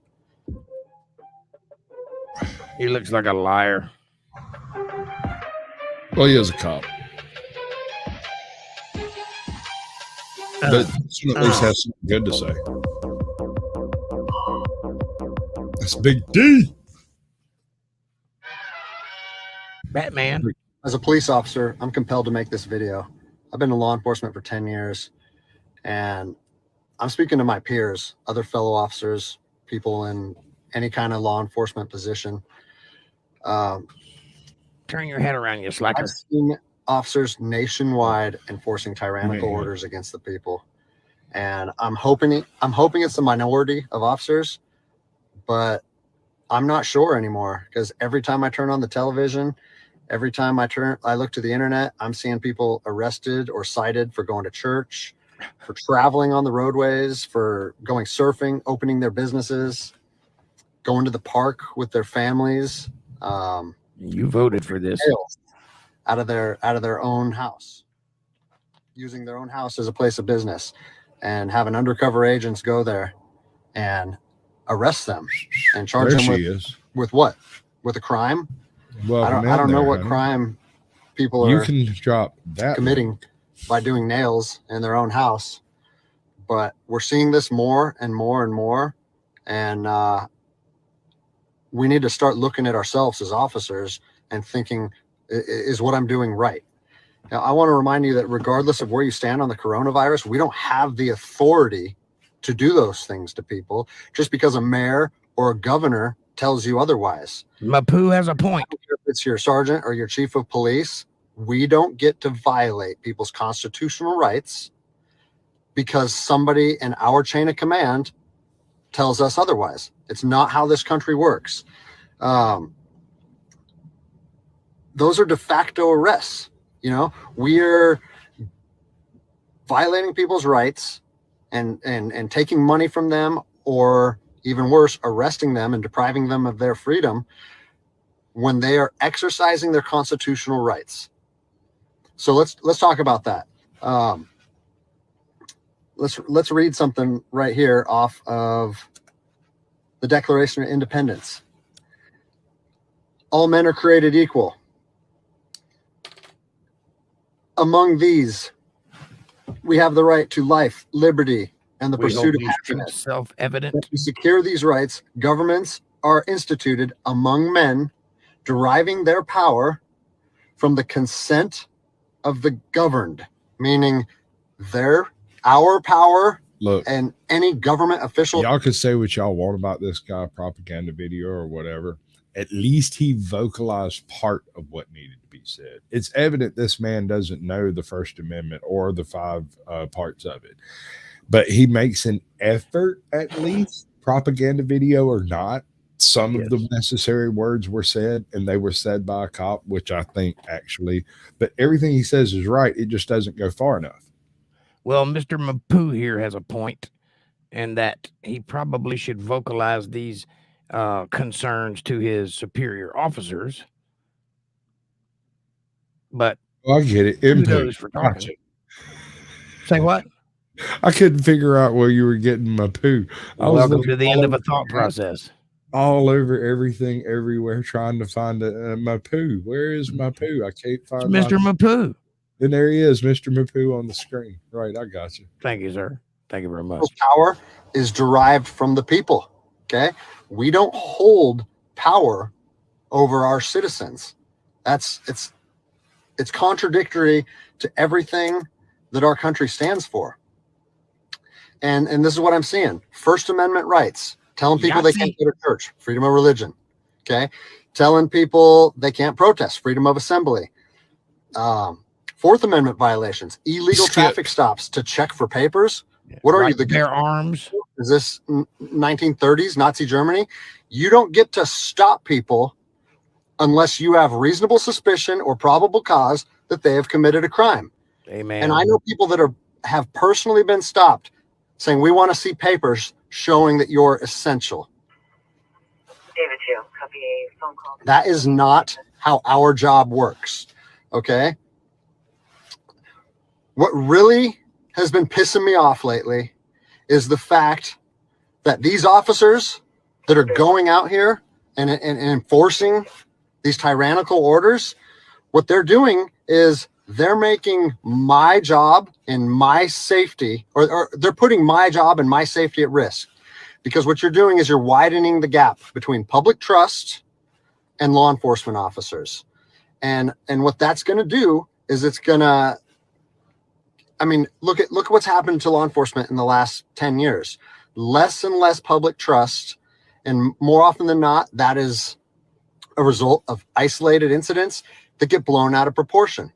He looks like a liar. Well, he is a cop. But he at least has something good to say. That's Big D. Batman. As a police officer, I'm compelled to make this video. I've been in law enforcement for 10 years, and I'm speaking to my peers, other fellow officers, people in any kind of law enforcement position. Turn your head around, you slacker. I've seen officers nationwide enforcing tyrannical orders against the people, and I'm hoping it's a minority of officers, but I'm not sure anymore, because every time I turn on the television, every time I look to the internet, I'm seeing people arrested or cited for going to church, for traveling on the roadways, for going surfing, opening their businesses, going to the park with their families. You voted for this. Out of their own house, using their own house as a place of business, and having undercover agents go there and arrest them and charge them with what? With a crime? Well, I don't know what crime people are committing by doing nails in their own house, but we're seeing this more and more and more, and we need to start looking at ourselves as officers and thinking, is what I'm doing right? Now, I want to remind you that regardless of where you stand on the coronavirus, we don't have the authority to do those things to people just because a mayor or a governor tells you otherwise. Mapu has a point. If it's your sergeant or your chief of police, we don't get to violate people's constitutional rights because somebody in our chain of command tells us otherwise. It's not how this country works. those are de facto arrests. You know, we're violating people's rights and taking money from them, or even worse, arresting them and depriving them of their freedom when they are exercising their constitutional rights. So let's talk about that. Let's read something right here off of the Declaration of Independence. All men are created equal. Among these, we have the right to life, liberty, and the pursuit of happiness. Self-evident. To secure these rights, governments are instituted among men, deriving their power from the consent of the governed, meaning our power. Look, and any government official. Y'all could say what y'all want about this guy, propaganda video or whatever. At least he vocalized part of what needed to be said. It's evident this man doesn't know the First Amendment or the 5 parts of it, but he makes an effort, at least, propaganda video or not. Some of the necessary words were said, and they were said by a cop, which I think actually, but everything he says is right. It just doesn't go far enough. Well, Mr. Mapu here has a point, and that he probably should vocalize these concerns to his superior officers. But I get it. Kudos for talking. Gotcha. Say what? I couldn't figure out where you were getting Mapu. Welcome to the end of a thought process. All over everything, everywhere, trying to find Mapu. Where is Mapu? I can't find Mr. Mapu. And there he is, Mr. Mapu on the screen. Right, I got you. Thank you, sir. Thank you very much. Power is derived from the people. Okay, we don't hold power over our citizens. It's contradictory to everything that our country stands for. And this is what I'm seeing: First Amendment rights, telling people they can't go to church, freedom of religion. Okay, telling people they can't protest, freedom of assembly. Fourth Amendment violations, illegal traffic stops to check for papers. What are you, the bear arms? Is this 1930s Nazi Germany? You don't get to stop people unless you have reasonable suspicion or probable cause that they have committed a crime. Amen. And I know people that have personally been stopped saying, we want to see papers showing that you're essential. David 2, copy a phone call. That is not how our job works. Okay? What really has been pissing me off lately is the fact that these officers that are going out here and enforcing these tyrannical orders, what they're doing is they're making my job and my safety, or they're putting my job and my safety at risk. Because what you're doing is you're widening the gap between public trust and law enforcement officers. And what that's going to do is it's going to, I mean, look at what's happened to law enforcement in the last 10 years. Less and less public trust, and more often than not, that is a result of isolated incidents that get blown out of proportion.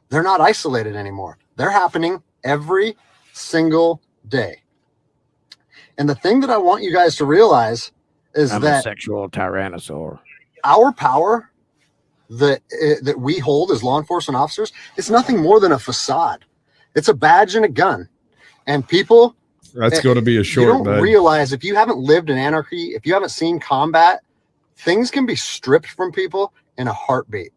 They're not isolated anymore. They're happening every single day. And the thing that I want you guys to realize is that a sexual tyrannosaur. Our power that we hold as law enforcement officers is nothing more than a facade. It's a badge and a gun. And people, that's going to be a short. You don't realize, if you haven't lived in anarchy, if you haven't seen combat, things can be stripped from people in a heartbeat.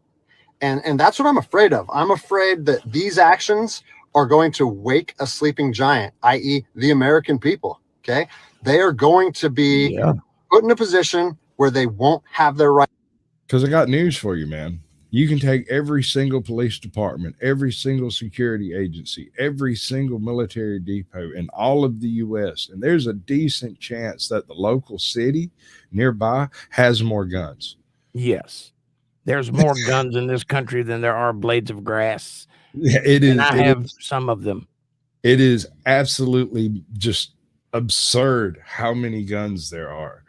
And that's what I'm afraid of. I'm afraid that these actions are going to wake a sleeping giant, i.e. the American people. Okay. They are going to be put in a position where they won't have their right. Because I got news for you, man. You can take every single police department, every single security agency, every single military depot in all of the U.S., and there's a decent chance that the local city nearby has more guns. Yes. There's more guns in this country than there are blades of grass. Yeah, it is. And I have some of them. It is absolutely just absurd how many guns there are.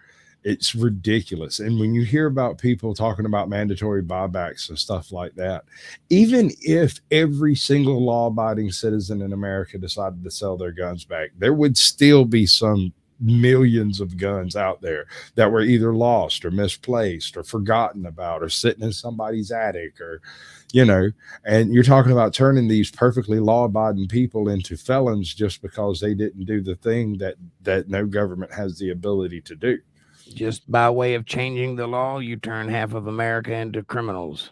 It's ridiculous. And when you hear about people talking about mandatory buybacks and stuff like that, even if every single law-abiding citizen in America decided to sell their guns back, there would still be some millions of guns out there that were either lost or misplaced or forgotten about or sitting in somebody's attic, or and you're talking about turning these perfectly law-abiding people into felons just because they didn't do the thing that no government has the ability to do. Just by way of changing the law, you turn half of America into criminals.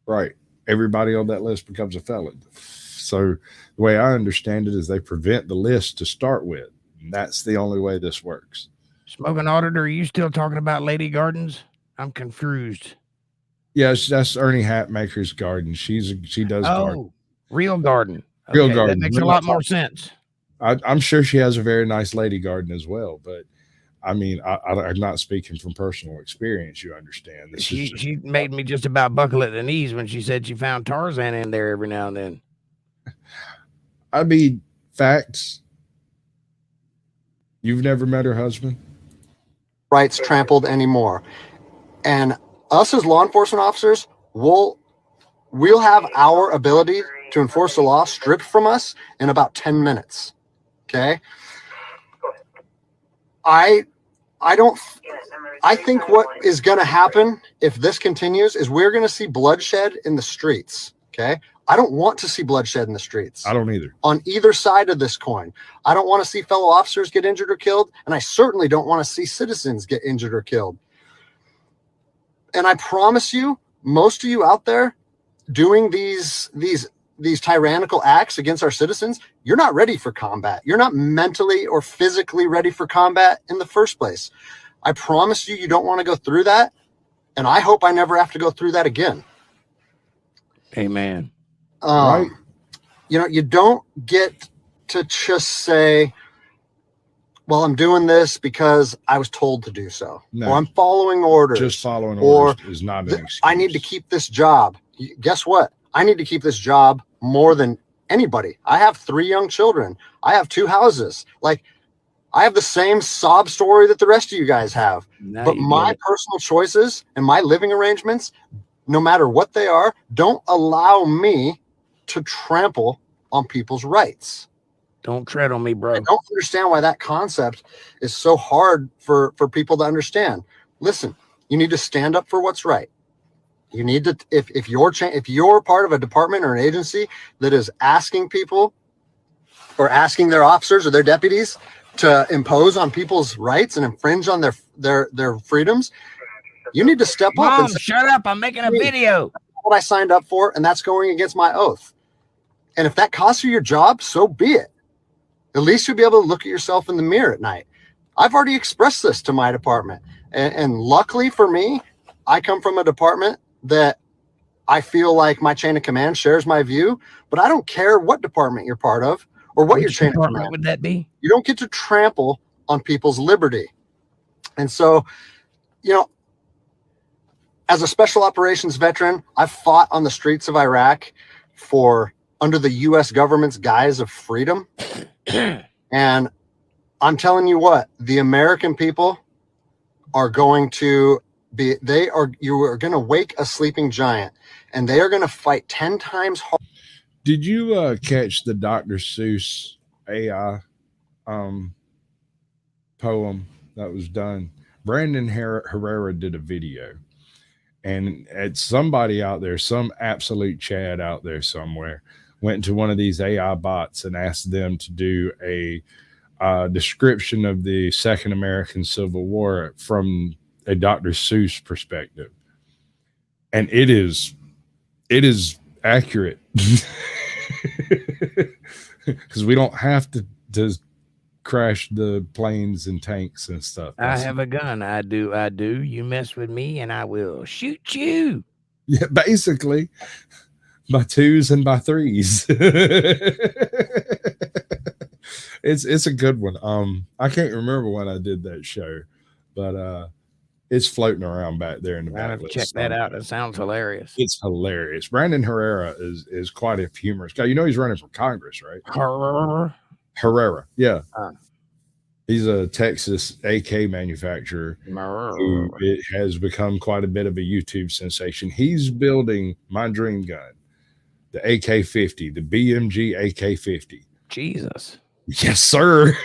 Right. Everybody on that list becomes a felon. So the way I understand it is they prevent the list to start with. And that's the only way this works. Smoking Auditor, are you still talking about Lady Gardens? I'm confused. Yes, that's Ernie Hatmaker's garden. She does garden. Real garden. Real Okay, garden. that makes a lot more sense. I'm sure she has a very nice lady garden as well, but I mean, I'm not speaking from personal experience. You understand? She made me just about buckle at the knees when she said she found Tarzan in there every now and then. I mean, facts. You've never met her husband? Rights trampled anymore. And us as law enforcement officers, we'll have our ability to enforce the law stripped from us in about 10 minutes. Okay? I think what is going to happen if this continues is we're going to see bloodshed in the streets. Okay. I don't want to see bloodshed in the streets. I don't either. On either side of this coin. I don't want to see fellow officers get injured or killed. And I certainly don't want to see citizens get injured or killed. And I promise you, most of you out there doing these tyrannical acts against our citizens, you're not ready for combat. You're not mentally or physically ready for combat in the first place. I promise you don't want to go through that. And I hope I never have to go through that again. Amen. Right. You don't get to just say, well, I'm doing this because I was told to do so. No. Or I'm following orders. Just following orders is not an excuse. I need to keep this job. Guess what? I need to keep this job more than anybody. I have 3 young children. I have 2 houses. Like, I have the same sob story that the rest of you guys have. But my personal choices and my living arrangements, no matter what they are, don't allow me to trample on people's rights. Don't tread on me, bro. I don't understand why that concept is so hard for people to understand. Listen, you need to stand up for what's right. You need to, if you're part of a department or an agency that is asking people or asking their officers or their deputies to impose on people's rights and infringe on their freedoms, you need to step up. Mom, and say, shut up. I'm making a video. That's what I signed up for, and that's going against my oath. And if that costs you your job, so be it. At least you'll be able to look at yourself in the mirror at night. I've already expressed this to my department. And luckily for me, I come from a department that I feel like my chain of command shares my view, but I don't care what department you're part of or what your chain of command would that be. You don't get to trample on people's liberty. And so, as a special operations veteran, I've fought on the streets of Iraq under the U.S. government's guise of freedom. And I'm telling you what, the American people are going to you are going to wake a sleeping giant, and they are going to fight 10 times harder. Did you catch the Dr. Seuss AI poem that was done? Brandon Herrera did a video, and it's somebody out there, some absolute Chad out there somewhere, went into one of these AI bots and asked them to do a description of the Second American Civil War from a Dr. Seuss perspective. And it is accurate because we don't have to crash the planes and tanks and stuff. I have a gun. I do. You mess with me and I will shoot you. Yeah, basically. By 2s and by 3s. It's a good one. I can't remember when I did that show, but it's floating around back there in the back. Check that out. It sounds hilarious. It's hilarious. Brandon Herrera is quite a humorous guy. He's running for Congress, right? Herrera. Yeah. He's a Texas AK manufacturer who it has become quite a bit of a YouTube sensation. He's building my dream gun. The AK-50, the BMG AK-50. Jesus. Yes, sir.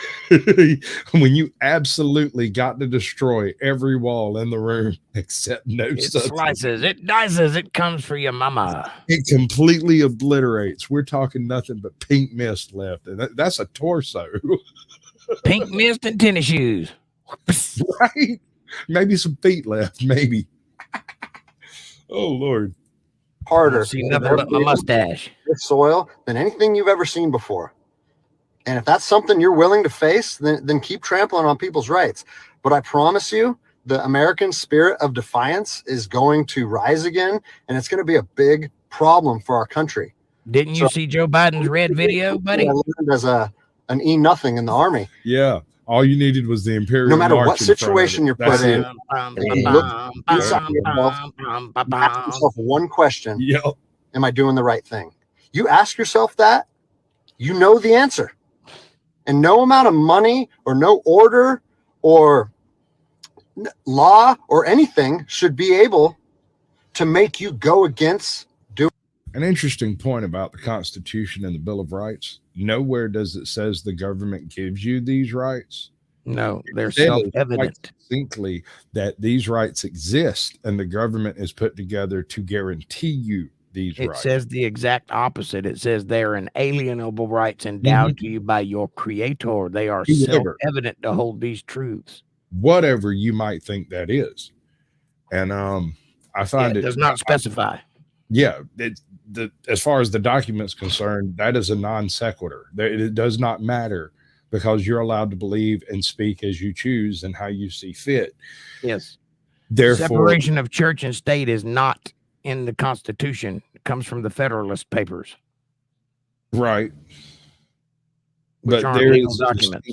When you absolutely got to destroy every wall in the room except no It substance. slices, it dices, it comes for your mama. It completely obliterates. We're talking nothing but pink mist left, and that's a torso. Pink mist and tennis shoes. Right? Maybe some feet left, maybe. Oh, Lord. Harder. See nothing but my mustache. This soil than anything you've ever seen before. And if that's something you're willing to face, then keep trampling on people's rights. But I promise you, the American spirit of defiance is going to rise again, and it's going to be a big problem for our country. Didn't you see Joe Biden's red video, buddy? I learned as an E-nothing in the Army. Yeah. All you needed was the Imperial. No matter March what situation you're put in, look inside yourself, ask yourself one question. Yep. Am I doing the right thing? You ask yourself that, you know the answer. And no amount of money or no order or law or anything should be able to make you go against doing. An interesting point about the Constitution and the Bill of Rights. Nowhere does it says the government gives you these rights. No, they're self-evident. Distinctly that these rights exist and the government is put together to guarantee you these rights. It says the exact opposite. It says they're inalienable rights endowed to you by your creator. They are self-evident to hold these truths. Whatever you might think that is. And I find it does not specify. Yeah, as far as the document's concerned, that is a non sequitur. It does not matter because you're allowed to believe and speak as you choose and how you see fit. Yes. Therefore, separation of church and state is not in the Constitution. It comes from the Federalist Papers. Right. But there is documents.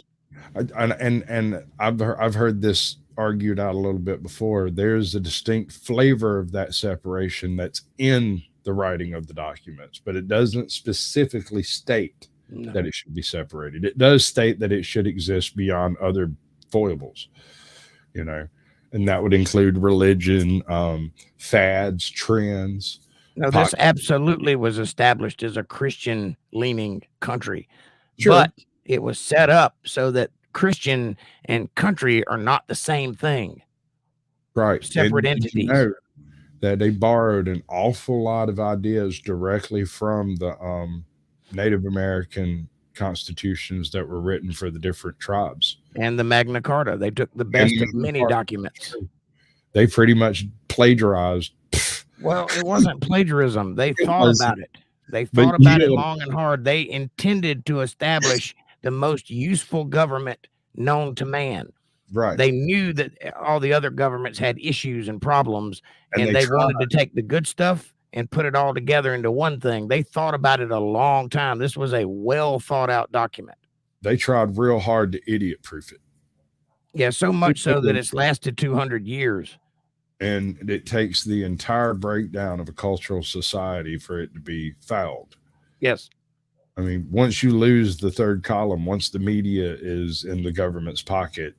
And I've heard this argued out a little bit before. There's a distinct flavor of that separation that's in the writing of the documents, but it doesn't specifically state that it should be separated. It does state that it should exist beyond other foibles, you know, and that would include religion, fads, trends. No, this absolutely was established as a Christian leaning country, Sure. but it was set up so that Christian and country are not the same thing. Right. Separate entities. You know that they borrowed an awful lot of ideas directly from the Native American constitutions that were written for the different tribes. And the Magna Carta. They took the best of many documents. They pretty much plagiarized. Well, it wasn't plagiarism. They thought about it. They thought about it long and hard. They intended to establish the most useful government known to man. Right. They knew that all the other governments had issues and problems, and they wanted to take the good stuff and put it all together into one thing. They thought about it a long time. This was a well thought out document. They tried real hard to idiot proof it. Yeah, so much so that it's lasted 200 years. And it takes the entire breakdown of a cultural society for it to be fouled. Yes. I mean, once you lose the third column, once the media is in the government's pocket,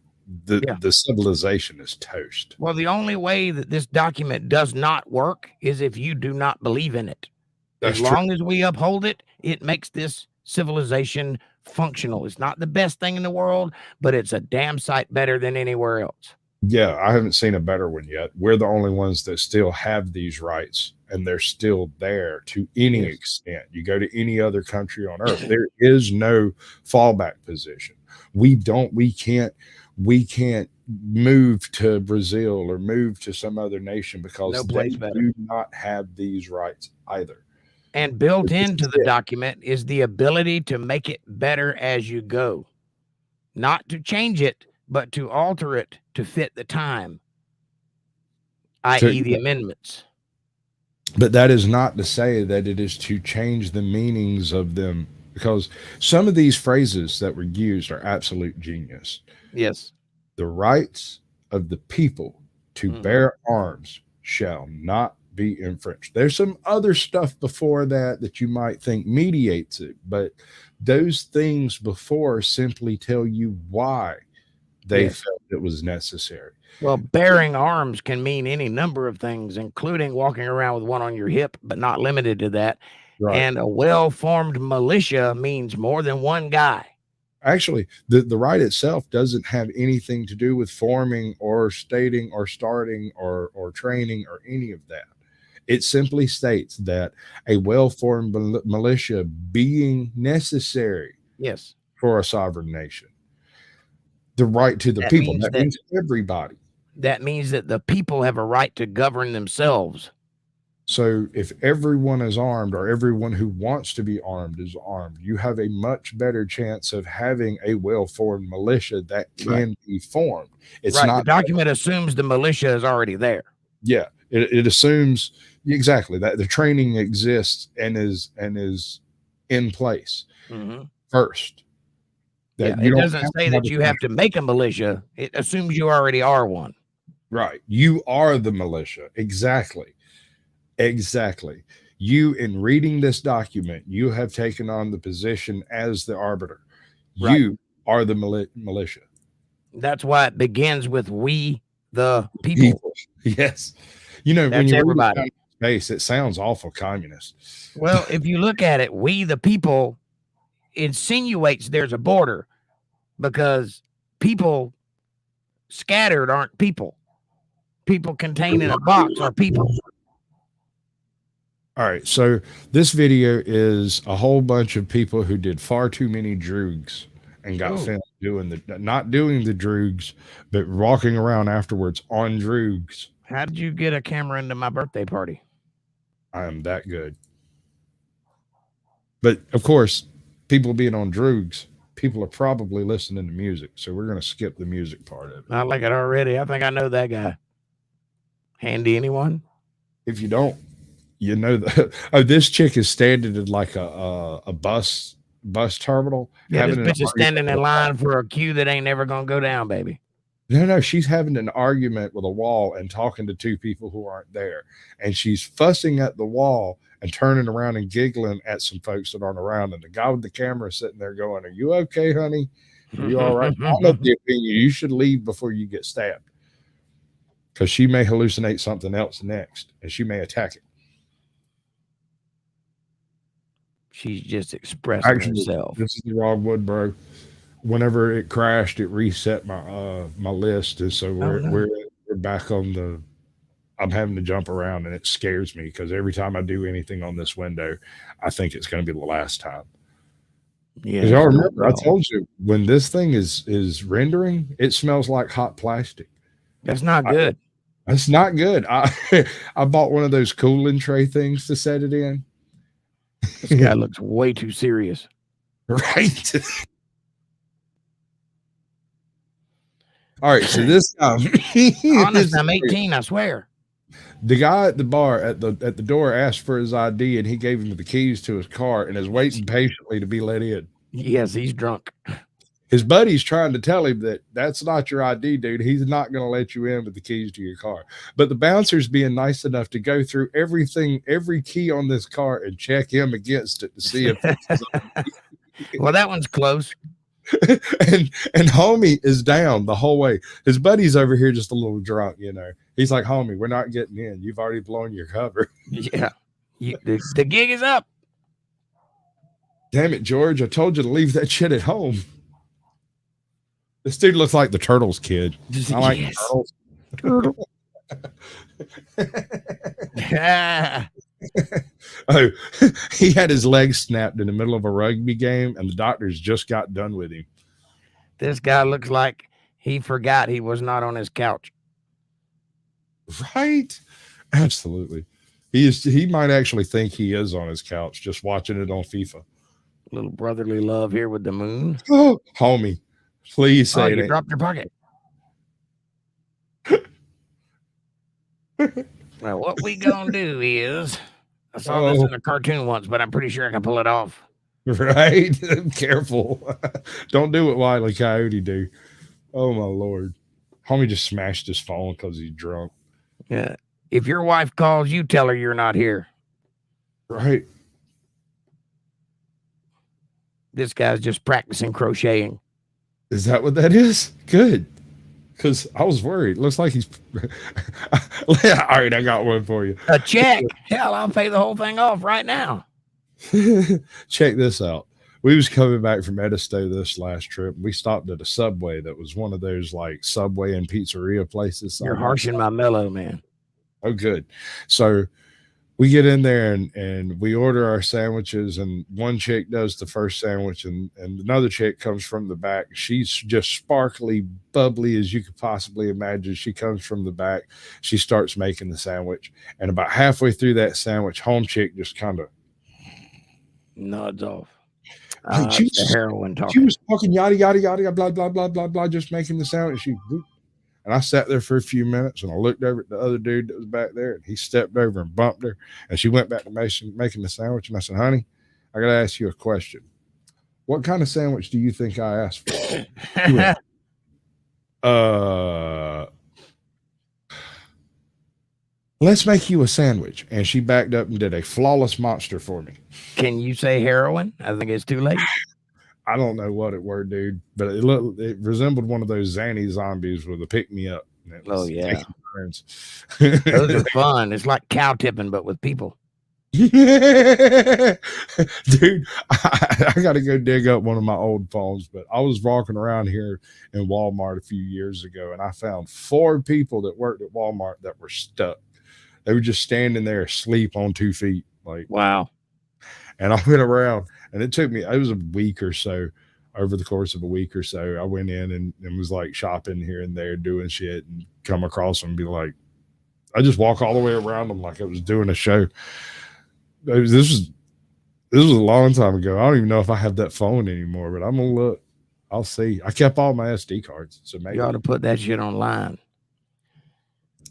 the civilization is toast. Well, the only way that this document does not work is if you do not believe in it. As long as we uphold it, it makes this civilization functional. It's not the best thing in the world, but it's a damn sight better than anywhere else. Yeah, I haven't seen a better one yet. We're the only ones that still have these rights, and they're still there to any extent. You go to any other country on earth, there is no fallback position. We can't move to Brazil or move to some other nation because they do not have these rights either. And built into the document is the ability to make it better as you go, not to change it, but to alter it to fit the time, i.e. the amendments. But that is not to say that it is to change the meanings of them, because some of these phrases that were used are absolute genius. Yes. The rights of the people to bear arms shall not be infringed. There's some other stuff before that you might think mediates it, but those things before simply tell you why they felt it was necessary. Well, bearing arms can mean any number of things, including walking around with one on your hip, but not limited to that. Right. And a well-formed militia means more than one guy. Actually, the right itself doesn't have anything to do with forming or stating or starting or training or any of that. It simply states that a well-formed militia being necessary Yes. for a sovereign nation. The right to the people. That means everybody. That means that the people have a right to govern themselves. So if everyone is armed, or everyone who wants to be armed is armed, you have a much better chance of having a well-formed militia that can be formed. It's not, the document assumes the militia is already there. Yeah, it assumes exactly that the training exists and is in place first. That it doesn't say that you have to make a militia. It assumes you already are one. Right. You are the militia. Exactly. You, in reading this document, you have taken on the position as the arbiter. You are the militia. That's why it begins with we, the people. Yes. You know, that's when you everybody. Read space, it sounds awful communist. Well, if you look at it, we, the people, insinuates there's a border, because people scattered aren't people. People contained in a box are people. All right, so this video is a whole bunch of people who did far too many drugs and got filmed doing not doing the drugs, but walking around afterwards on drugs. How did you get a camera into my birthday party? I am that good. But of course, people being on drugs, people are probably listening to music, so we're going to skip the music part of it. I like it already. I think I know that guy. Handy, anyone? If you don't, you know that. Oh, this chick is standing in like a bus terminal. Yeah, this bitch is standing in line for a queue that ain't never gonna go down, baby. No, she's having an argument with a wall and talking to two people who aren't there, and she's fussing at the wall and turning around and giggling at some folks that aren't around. And the guy with the camera is sitting there going, "Are you okay, honey? Are you all right?" I'm of the opinion you should leave before you get stabbed, because she may hallucinate something else next, and she may attack it. She's just expressing herself. This is the wrong one, bro. Whenever it crashed, it reset my my list, and so we're back on the. I'm having to jump around, and it scares me because every time I do anything on this window, I think it's going to be the last time. Yeah, y'all remember I told you when this thing is rendering, it smells like hot plastic. That's not good. That's not good. I bought one of those cooling tray things to set it in. This guy looks way too serious. Right. All right, so this honest, I'm 18, I swear. The guy at the bar at the door asked for his ID, and he gave him the keys to his car and is waiting patiently to be let in. Yes, he's drunk. His buddy's trying to tell him that that's not your ID, dude. He's not going to let you in with the keys to your car. But the bouncer's being nice enough to go through everything, every key on this car, and check him against it to see if it's well, that one's close. and homie is down the whole way. His buddy's over here just a little drunk, you know. He's like, "Homie, we're not getting in. You've already blown your cover." Yeah. The gig is up. Damn it, George. I told you to leave that shit at home. This dude looks like the Turtles kid. I like Turtles. Turtle. Oh, he had his leg snapped in the middle of a rugby game, and the doctors just got done with him. This guy looks like he forgot he was not on his couch. Right? Absolutely. He might actually think he is on his couch just watching it on FIFA. Little brotherly love here with the moon. Oh, homie. Please say you dropped your pocket. Well, what we gonna do is, I saw this in a cartoon once, but I'm pretty sure I can pull it off. Right? Careful. Don't do what Wile E. Coyote do. Oh, my Lord. Homie just smashed his phone because he's drunk. Yeah. If your wife calls, you tell her you're not here. Right. This guy's just practicing crocheting. Is that what that is? Good. Because I was worried. Looks like he's... All right, I got one for you. A check. Hell, I'll pay the whole thing off right now. Check this out. we was coming back from Edisto this last trip. We stopped at a Subway that was one of those like Subway and pizzeria places. You're harshing my mellow, man. Oh, good. So we get in there and we order our sandwiches, and one chick does the first sandwich, and another chick comes from the back. She's just sparkly, bubbly as you could possibly imagine. She comes from the back. She starts making the sandwich, and about halfway through that sandwich, home chick just kind of nods off. She was, the heroin talking. She was talking yada yada yada blah blah blah blah blah, just making the sandwich. And I sat there for a few minutes, and I looked over at the other dude that was back there, and he stepped over and bumped her, and she went back to making the sandwich. And I said, "Honey, I got to ask you a question. What kind of sandwich do you think I asked for?" Went, let's make you a sandwich. And she backed up and did a flawless monster for me. Can you say heroin? I think it's too late. I don't know what it were, dude, but it resembled one of those Zanny zombies with a pick-me-up. Oh, yeah. Those are fun. It's like cow tipping, but with people. Dude, I got to go dig up one of my old phones, but I was walking around here in Walmart a few years ago, and I found 4 people that worked at Walmart that were stuck. They were just standing there asleep on 2 feet. Like, wow. And I went around, and it was a week or so. Over the course of a week or so, I went in and was like shopping here and there, doing shit, and come across them and be like, I just walk all the way around them like I was doing a show. This was a long time ago. I don't even know if I have that phone anymore, but I'm gonna look. I'll see. I kept all my SD cards, so maybe you ought to put that shit online.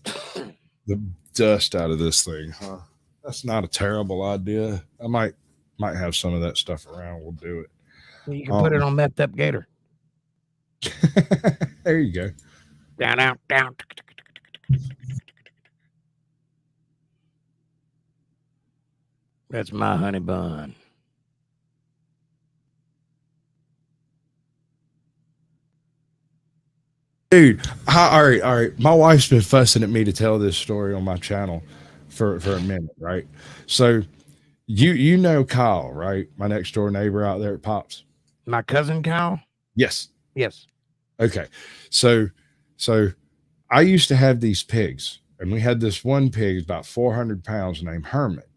The dust out of this thing, huh? That's not a terrible idea. I might have some of that stuff around. We'll do it. You can put it on Methed Up Gator. There you go. Down. That's my honey bun. Dude, all right. My wife's been fussing at me to tell this story on my channel for a minute, right? So you know Kyle, right? My next door neighbor out there at Pops. My cousin Kyle? Yes. Okay. So I used to have these pigs, and we had this one pig about 400 pounds named Hermit.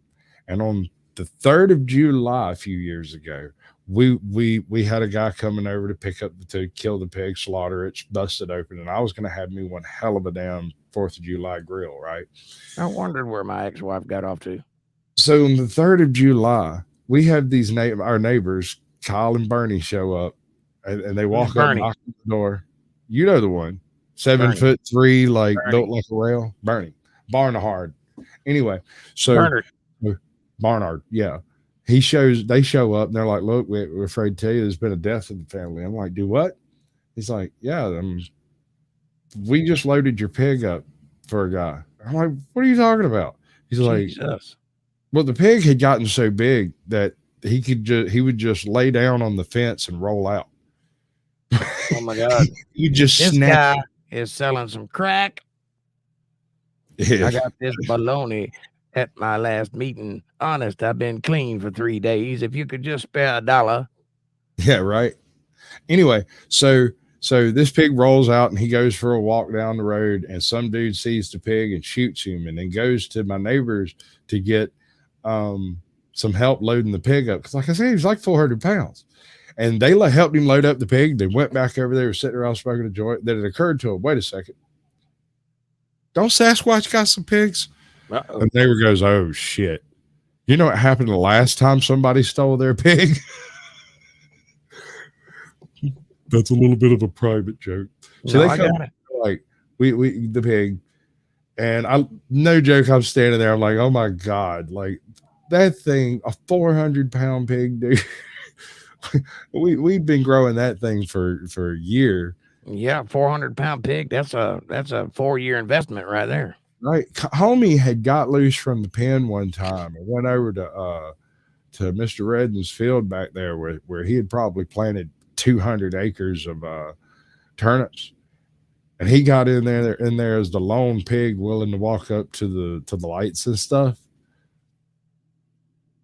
And on the 3rd of July a few years ago, we had a guy coming over to kill the pig, slaughter it, bust it open, and I was going to have me one hell of a damn 4th of July grill, right? I wondered where my ex-wife got off to. So on the 3rd of July, we have these our neighbors, Kyle and Bernie, show up, and they walk up, knock on the door. You know the one, 7'3", like built like a rail. Bernie Barnard. Anyway, so Barnard, yeah. They show up and they're like, look, we're afraid to tell you there's been a death in the family. I'm like, do what? He's like, yeah, we just loaded your pig up for a guy. I'm like, what are you talking about? He's like, well, the pig had gotten so big that he would just lay down on the fence and roll out. Oh my God. This guy is selling some crack. Yeah. I got this baloney at my last meeting. Honest, I've been clean for 3 days. If you could just spare $1. Yeah, right. Anyway, so this pig rolls out and he goes for a walk down the road, and some dude sees the pig and shoots him, and then goes to my neighbors to get some help loading the pig up. Because like I said, he was like 400 pounds. And they helped him load up the pig. They went back over there, sitting around smoking a joint. Then it occurred to him, wait a second. Don't Sasquatch got some pigs? Uh-oh. And neighbor goes, oh, shit. You know what happened the last time somebody stole their pig? That's a little bit of a private joke. So they come like, we the pig. And no joke, I'm standing there. I'm like, oh, my God. Like, that thing, a 400-pound pig, dude. We'd been growing that thing for a year. Yeah, 400-pound pig. That's a 4-year investment right there. Right. Homie had got loose from the pen one time and went over to Mr. Redden's field back there where he had probably planted 200 acres of turnips. And he got in there as the lone pig willing to walk up to the lights and stuff.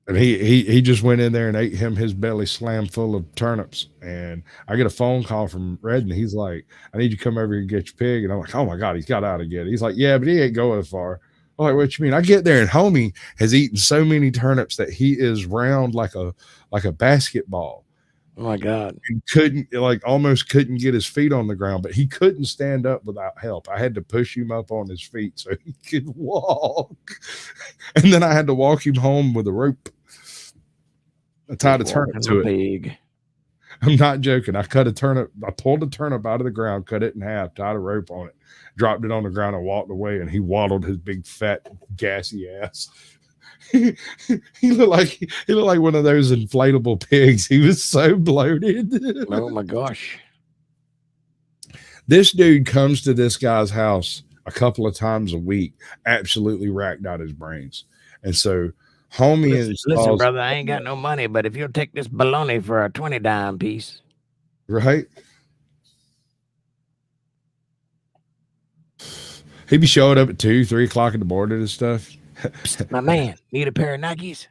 And he just went in there and ate his belly slam full of turnips. And I get a phone call from Red, and he's like, I need you to come over here and get your pig. And I'm like, oh my God, he's got out again. He's like, yeah, but he ain't going far. I'm like, what you mean? I get there and homie has eaten so many turnips that he is round like a basketball. Oh my God. And almost couldn't get his feet on the ground, but he couldn't stand up without help. I had to push him up on his feet so he could walk. And then I had to walk him home with a rope. I tied a turnip to it. Pig. I'm not joking. I cut a turnip. I pulled a turnip out of the ground, cut it in half, tied a rope on it, dropped it on the ground, and walked away. And he waddled his big, fat, gassy ass. He looked like one of those inflatable pigs. He was so bloated. Oh my gosh. This dude comes to this guy's house a couple of times a week, absolutely racked out his brains. And so homie listen, brother, I ain't got no money, but if you'll take this bologna for a 20-dime piece. Right. He'd be showing up at 2, 3 o'clock in the morning and stuff. Psst, my man, need a pair of Nikes?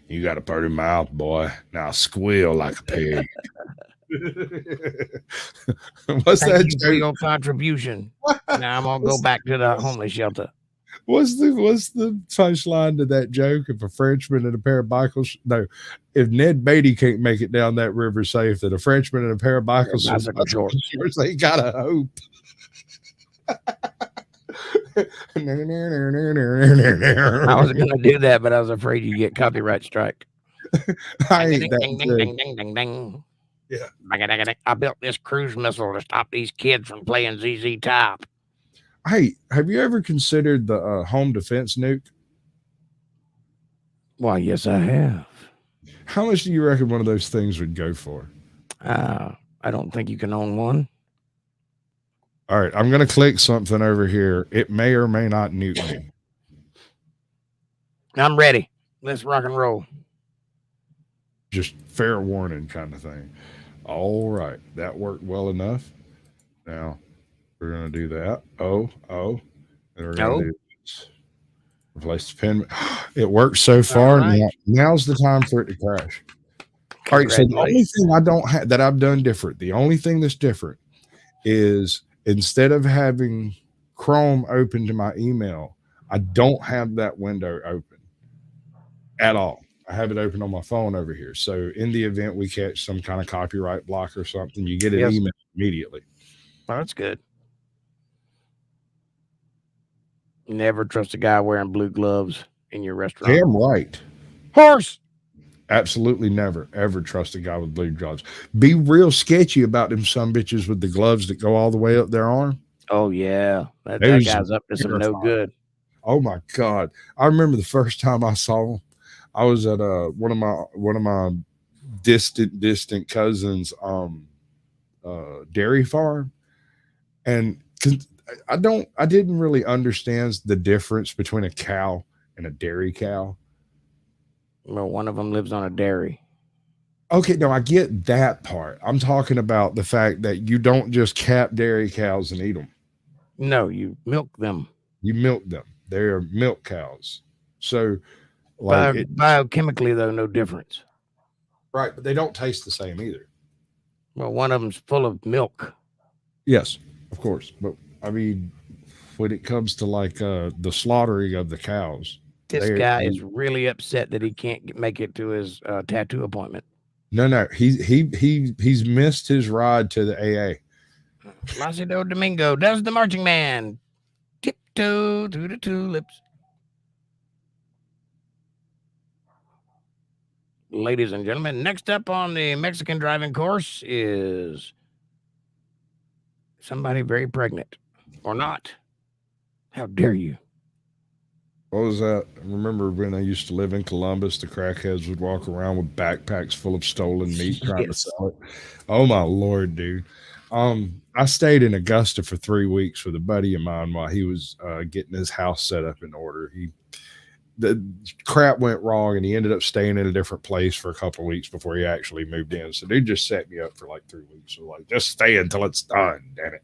You got a pretty mouth, boy. Now squeal like a pig. What's Thank that you for your contribution? Now I'm gonna go back to the homeless shelter. What's the punchline to that joke? If a Frenchman and a pair of bicycles, if Ned Beatty can't make it down that river safe, then a Frenchman and a pair of bicycles ain't got a hope. I was gonna do that, but I was afraid you get copyright strike. I built this cruise missile to stop these kids from playing ZZ Top. Hey, have you ever considered the home defense nuke? Why, yes, I have. How much do you reckon one of those things would go for? I don't think you can own one. All right, I'm going to click something over here. It may or may not nuke me. I'm ready. Let's rock and roll. Just fair warning kind of thing. All right, that worked well enough. Now, we're going to do that. Oh. And we're going to do this. Replace the pin. It worked so far. Right. Now's the time for it to crash. All right, so the only thing I don't have that I've done different, the only thing that's different is instead of having Chrome open to my email, I don't have that window open at all. I have it open on my phone over here. So in the event we catch some kind of copyright block or something, you get an email immediately. Well, that's good. Never trust a guy wearing blue gloves in your restaurant. Damn right. Horse. Absolutely never, ever trust a guy with blue gloves. Be real sketchy about them some bitches with the gloves that go all the way up their arm. Oh, yeah. That guy's up to some no good. Oh, my God. I remember the first time I saw him. I was at one of my distant cousins' dairy farm. And I didn't really understand the difference between a cow and a dairy cow. Well, one of them lives on a dairy. Okay, no, I get that part. I'm talking about the fact that you don't just cap dairy cows and eat them. No, you milk them. You milk them. They're milk cows. So, like biochemically, though, no difference. Right, but they don't taste the same either. Well, one of them's full of milk. Yes, of course. But, I mean, when it comes to, like, the slaughtering of the cows, this guy is really upset that he can't make it to his tattoo appointment. No, he's missed his ride to the AA. Placido Domingo does the marching man. Tiptoe through the tulips. Ladies and gentlemen, next up on the Mexican driving course is somebody very pregnant. Or not. How dare you? What was that? I remember when I used to live in Columbus, the crackheads would walk around with backpacks full of stolen meat trying to sell it. Oh, my Lord, dude. I stayed in Augusta for 3 weeks with a buddy of mine while he was getting his house set up in order. The crap went wrong, and he ended up staying in a different place for a couple of weeks before he actually moved in. So dude just set me up for like 3 weeks. So like, just stay until it's done, damn it.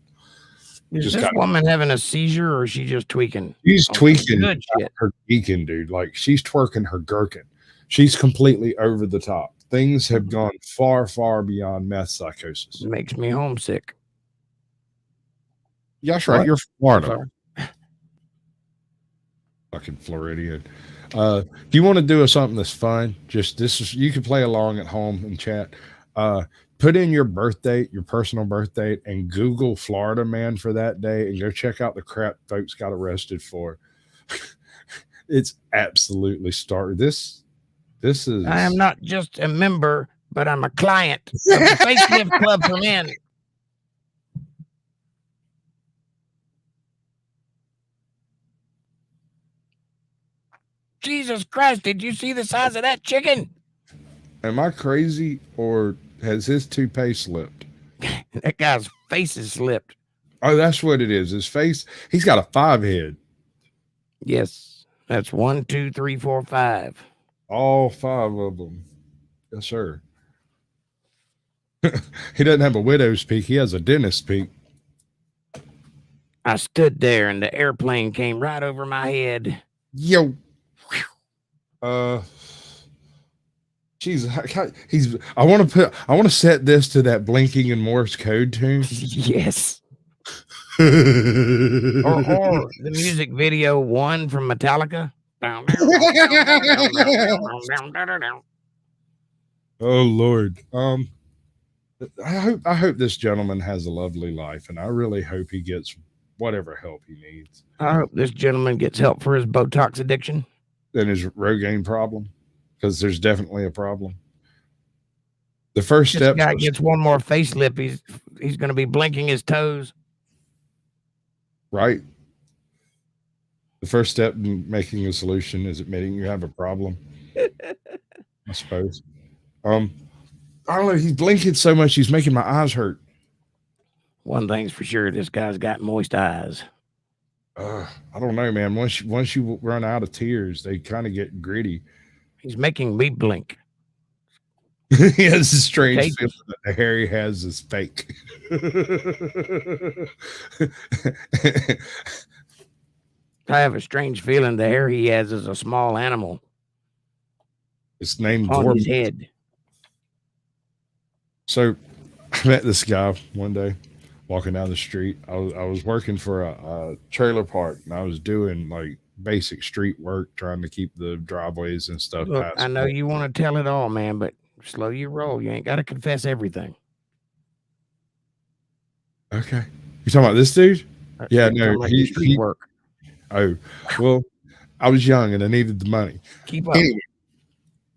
Is this woman having a seizure or is she just tweaking? She's tweaking good shit. Her geeking, dude. Like she's twerking her gherkin. She's completely over the top. Things have gone far, far beyond meth psychosis. It makes me homesick. Yeah, that's right. What? You're Florida. Fucking Floridian. Do you want to do something that's fun? Just this is you can play along at home and chat. Put in your birth date, your personal birth date, and Google Florida man for that day and go check out the crap folks got arrested for. It's absolutely started. This is I am not just a member, but I'm a client of the Facelift Club for Men. Jesus Christ, did you see the size of that chicken? Am I crazy or has his toupee slipped? That guy's face is slipped. Oh, that's what it is. His face, he's got a 5 head. Yes, that's 1, 2, 3, 4, 5. All 5 of them. Yes, sir. He doesn't have a widow's peak. He has a dentist's peak. I stood there and the airplane came right over my head. Yo. Jeez, I want to set this to that blinking and Morse code tune. Yes. or the music video 1 from Metallica. Oh Lord. I hope this gentleman has a lovely life, and I really hope he gets whatever help he needs. I hope this gentleman gets help for his Botox addiction. And his Rogaine problem, because there's definitely a problem. The first step. This guy gets one more facelift. He's going to be blinking his toes. Right. The first step in making a solution is admitting you have a problem. I suppose. I don't know. He's blinking so much. He's making my eyes hurt. One thing's for sure. This guy's got moist eyes. I don't know, man. Once you run out of tears, they kind of get gritty. He's making me blink. He has a strange feeling that the hair he has is fake. I have a strange feeling the hair he has is a small animal. It's named on his head. So I met this guy one day walking down the street. I was working for a trailer park, and I was doing like basic street work, trying to keep the driveways and stuff. Look, I know you want to tell it all, man, but slow your roll. You ain't got to confess everything. Okay. You talking about this dude? Yeah, no, he work. Oh, well, I was young and I needed the money. Keep up. Anyway,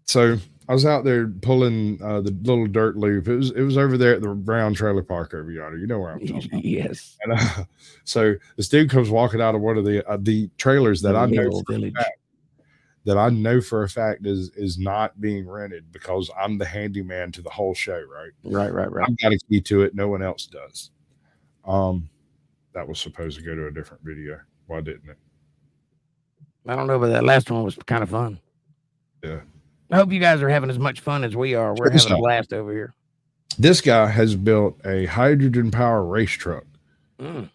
so I was out there pulling the little dirt loop. It was over there at the Brown Trailer Park over yonder. You know where I'm talking about. Yes. And so this dude comes walking out of one of the trailers that I know for a fact is not being rented, because I'm the handyman to the whole show, right? Right. I've got a key to it. No one else does. That was supposed to go to a different video. Why didn't it? I don't know, but that last one was kind of fun. Yeah. I hope you guys are having as much fun as we are. We're having a blast over here. This guy has built a hydrogen power race truck. And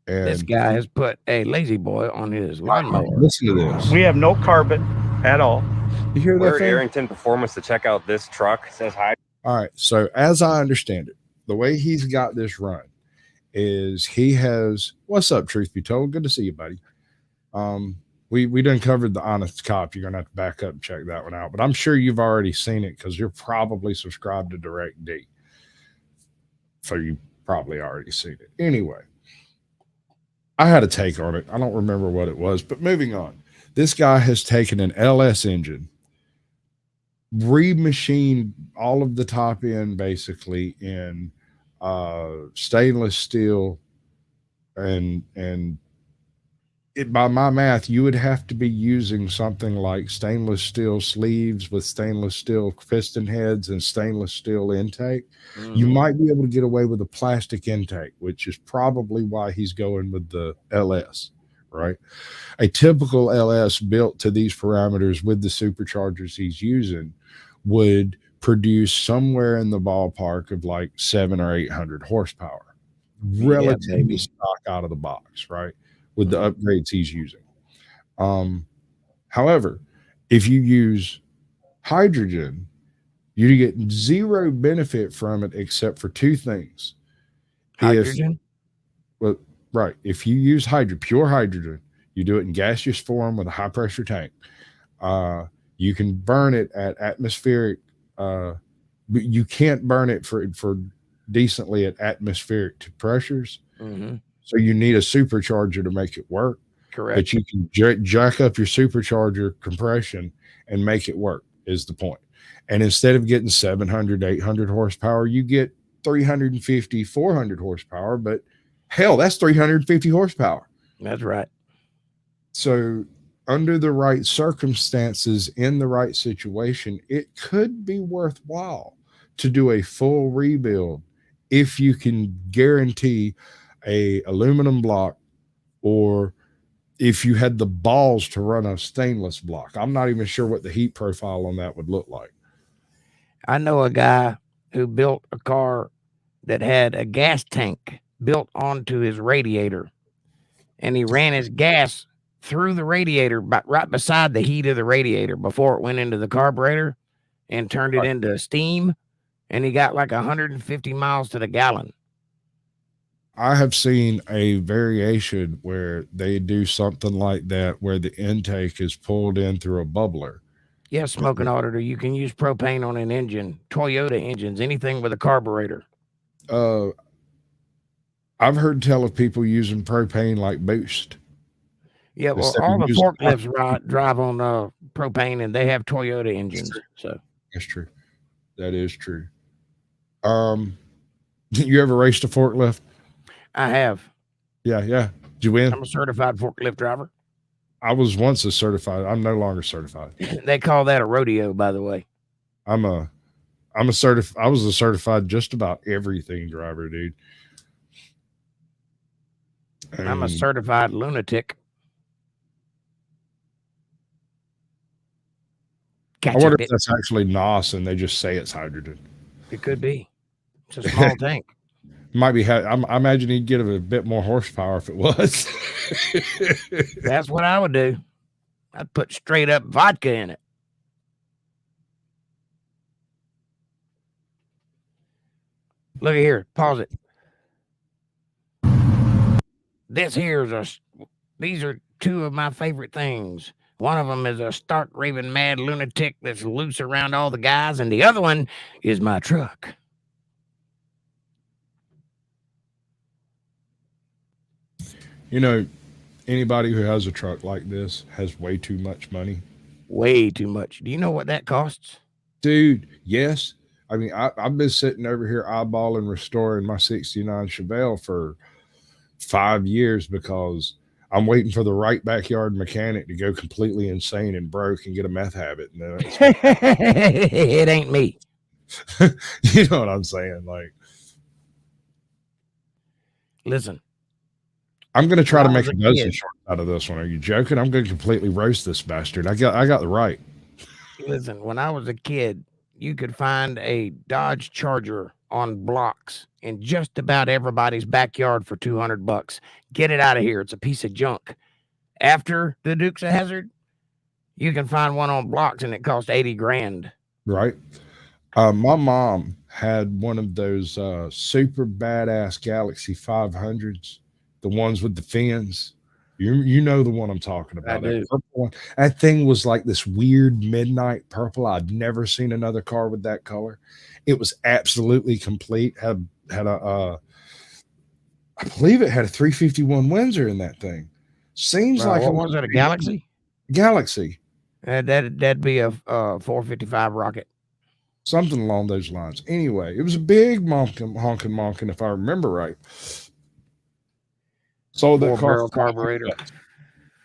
This guy has put a lazy boy on his lawnmower. Listen to this. We have no carpet at all. You hear that? We're at Arrington Performance to check out this truck. It says hi. All right. So as I understand it, the way he's got this run is he has, what's up, truth be told? Good to see you, buddy. We done covered the Honest Cop. You're going to have to back up and check that one out. But I'm sure you've already seen it because you're probably subscribed to Direct D. So you probably already seen it. Anyway, I had a take on it. I don't remember what it was, but moving on. This guy has taken an LS engine, remachined all of the top end basically in stainless steel, and it, by my math, you would have to be using something like stainless steel sleeves with stainless steel piston heads and stainless steel intake. You might be able to get away with a plastic intake, which is probably why he's going with the LS, right? A typical LS built to these parameters with the superchargers he's using would produce somewhere in the ballpark of like 700 or 800 horsepower, relatively stock out of the box, right? With the upgrades he's using. However, if you use hydrogen, you get zero benefit from it except for two things. Hydrogen? Right. If you use pure hydrogen, you do it in gaseous form with a high pressure tank. You can burn it at atmospheric. But you can't burn it for decently at atmospheric pressures. So you need a supercharger to make it work. Correct. But you can jack up your supercharger compression and make it work is the point. And instead of getting 700, 800 horsepower, you get 350, 400 horsepower. But hell, that's 350 horsepower. That's right. So under the right circumstances, in the right situation, it could be worthwhile to do a full rebuild if you can guarantee a aluminum block, or if you had the balls to run a stainless block. I'm not even sure what the heat profile on that would look like. I know a guy who built a car that had a gas tank built onto his radiator, and he ran his gas through the radiator, right beside the heat of the radiator before it went into the carburetor, and turned it into steam, and he got like 150 miles to the gallon. I have seen a variation where they do something like that, where the intake is pulled in through a bubbler. Yes, smoking auditor, you can use propane on an engine, Toyota engines, anything with a carburetor. I've heard tell of people using propane like boost. Yeah, well, all the forklifts drive on propane, and they have Toyota engines. So that's true. That is true. You ever raced a forklift? I have. Yeah. Did you win? I'm a certified forklift driver. I was once a certified. I'm no longer certified. They call that a rodeo, by the way. I was a certified just about everything driver, dude. I'm a certified lunatic. I wonder if that's actually NOS and they just say it's hydrogen. It could be. It's a small tank. Might be. I imagine he'd get a bit more horsepower if it was. That's what I would do. I'd put straight up vodka in it. Look at here. Pause it. These are two of my favorite things. One of them is a stark raving mad lunatic that's loose around all the guys, and the other one is my truck. You know, anybody who has a truck like this has way too much money. Way too much. Do you know what that costs? Dude, yes. I mean, I've been sitting over here eyeballing restoring my 69 Chevelle for 5 years because I'm waiting for the right backyard mechanic to go completely insane and broke and get a meth habit. And then it ain't me. You know what I'm saying? Like, listen. I'm going to try to make a dozen shorts out of this one. Are you joking? I'm going to completely roast this bastard. I got the right. Listen, when I was a kid, you could find a Dodge Charger on blocks in just about everybody's backyard for $200. Get it out of here. It's a piece of junk. After the Dukes of Hazzard, you can find one on blocks and it costs $80,000. Right. My mom had one of those super badass Galaxy 500s. The ones with the fins. You know the one I'm talking about. That purple one. That thing was like this weird midnight purple. I'd never seen another car with that color. It was absolutely complete. Had a I believe it had a 351 Windsor in that thing. Seems like what was it, a Galaxy? Galaxy. That'd be a 455 Rocket. Something along those lines. Anyway, it was a big honking, if I remember right. Sold that car carburetor.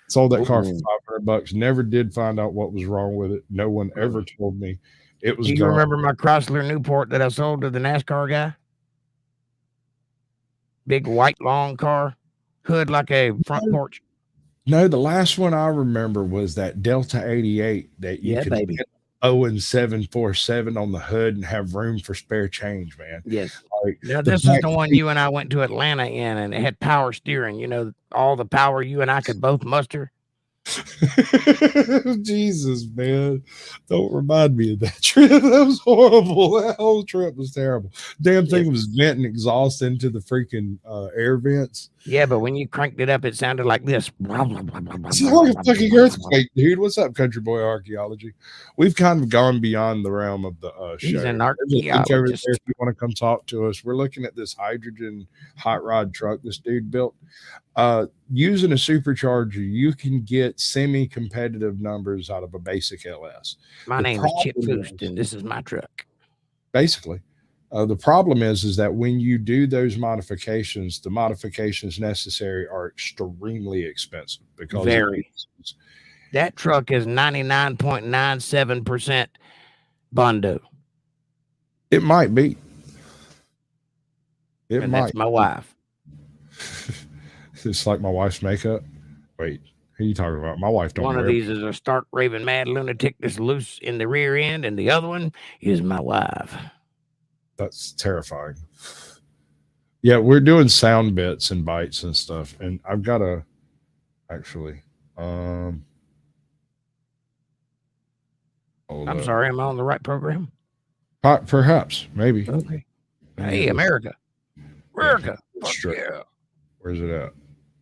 Sold that car for $500. Never did find out what was wrong with it. No one ever told me it was. Do you remember my Chrysler Newport that I sold to the NASCAR guy? Big white long car, hood like a front porch. No, the last one I remember was that Delta 88 that you could Owen 747 on the hood and have room for spare change, man. Yes. Like, Now, this is the one you and I went to Atlanta in, and it had power steering. You know, all the power you and I could both muster. Jesus, man. Don't remind me of that trip. That was horrible. That whole trip was terrible. Damn thing was venting exhaust into the freaking air vents. Yeah, but when you cranked it up, it sounded like this. It's like a fucking earthquake, dude. What's up, Country Boy Archaeology? We've kind of gone beyond the realm of the show. He's an Over there archaeologist. if you want to come talk to us, we're looking at this hydrogen hot rod truck this dude built. Using a supercharger, you can get semi-competitive numbers out of a basic LS. My name is Chip Foost, and this is my truck. Basically, the problem is that when you do those modifications, the modifications necessary are extremely expensive because that truck is 99.97% Bondo. It might be. That's my wife. It's like my wife's makeup. Wait, who are you talking about? My wife don't. One of these is a stark raving mad lunatic that's loose in the rear end, and the other one is my wife. That's terrifying. Yeah, we're doing sound bits and bites and stuff, and I've got to actually. I'm sorry, am I on the right program? Perhaps, maybe. Okay. Hey, America. Yeah. Where's it at?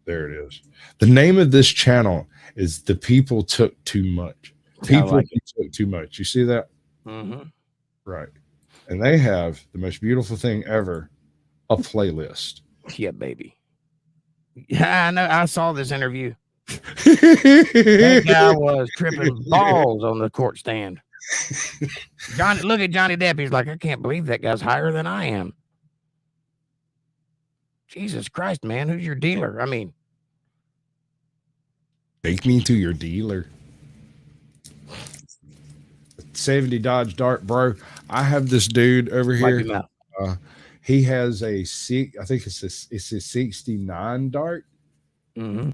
There it is. The name of this channel is The People Took Too Much. People took too much. You see that? Mm-hmm. Right. And they have the most beautiful thing ever, a playlist. Yeah, baby. Yeah, I know. I saw this interview. That guy was tripping balls on the court stand. Look at Johnny Depp. He's like, I can't believe that guy's higher than I am. Jesus Christ, man. Who's your dealer? I mean, take me to your dealer. 70 Dodge Dart, bro. I have this dude over here. He has I think it's a 69 Dart. Mm-hmm.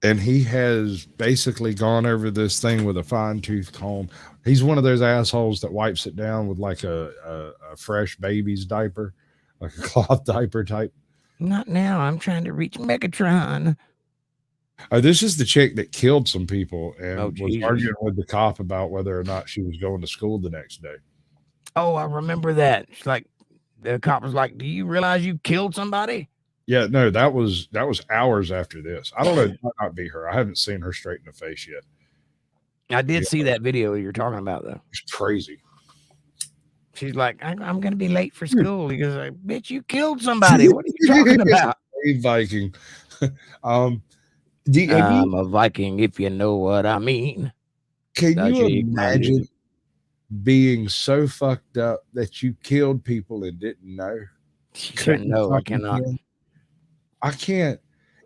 And he has basically gone over this thing with a fine-tooth comb. He's one of those assholes that wipes it down with like a fresh baby's diaper, like a cloth diaper type. Not now. I'm trying to reach Megatron. This is the chick that killed some people and was Jesus. arguing with the cop about whether or not she was going to school the next day. Oh, I remember that. It's like the cop was like, "Do you realize you killed somebody?" Yeah, no, that was hours after this. I don't know. It might not be her. I haven't seen her straight in the face yet. I did see that video you're talking about, though. It's crazy. She's like, I'm going to be late for school. He goes, like, bitch, you killed somebody. What are you talking about? A Viking. I'm a Viking, if you know what I mean. Can you imagine being so fucked up that you killed people and didn't know? No, I cannot. I can't.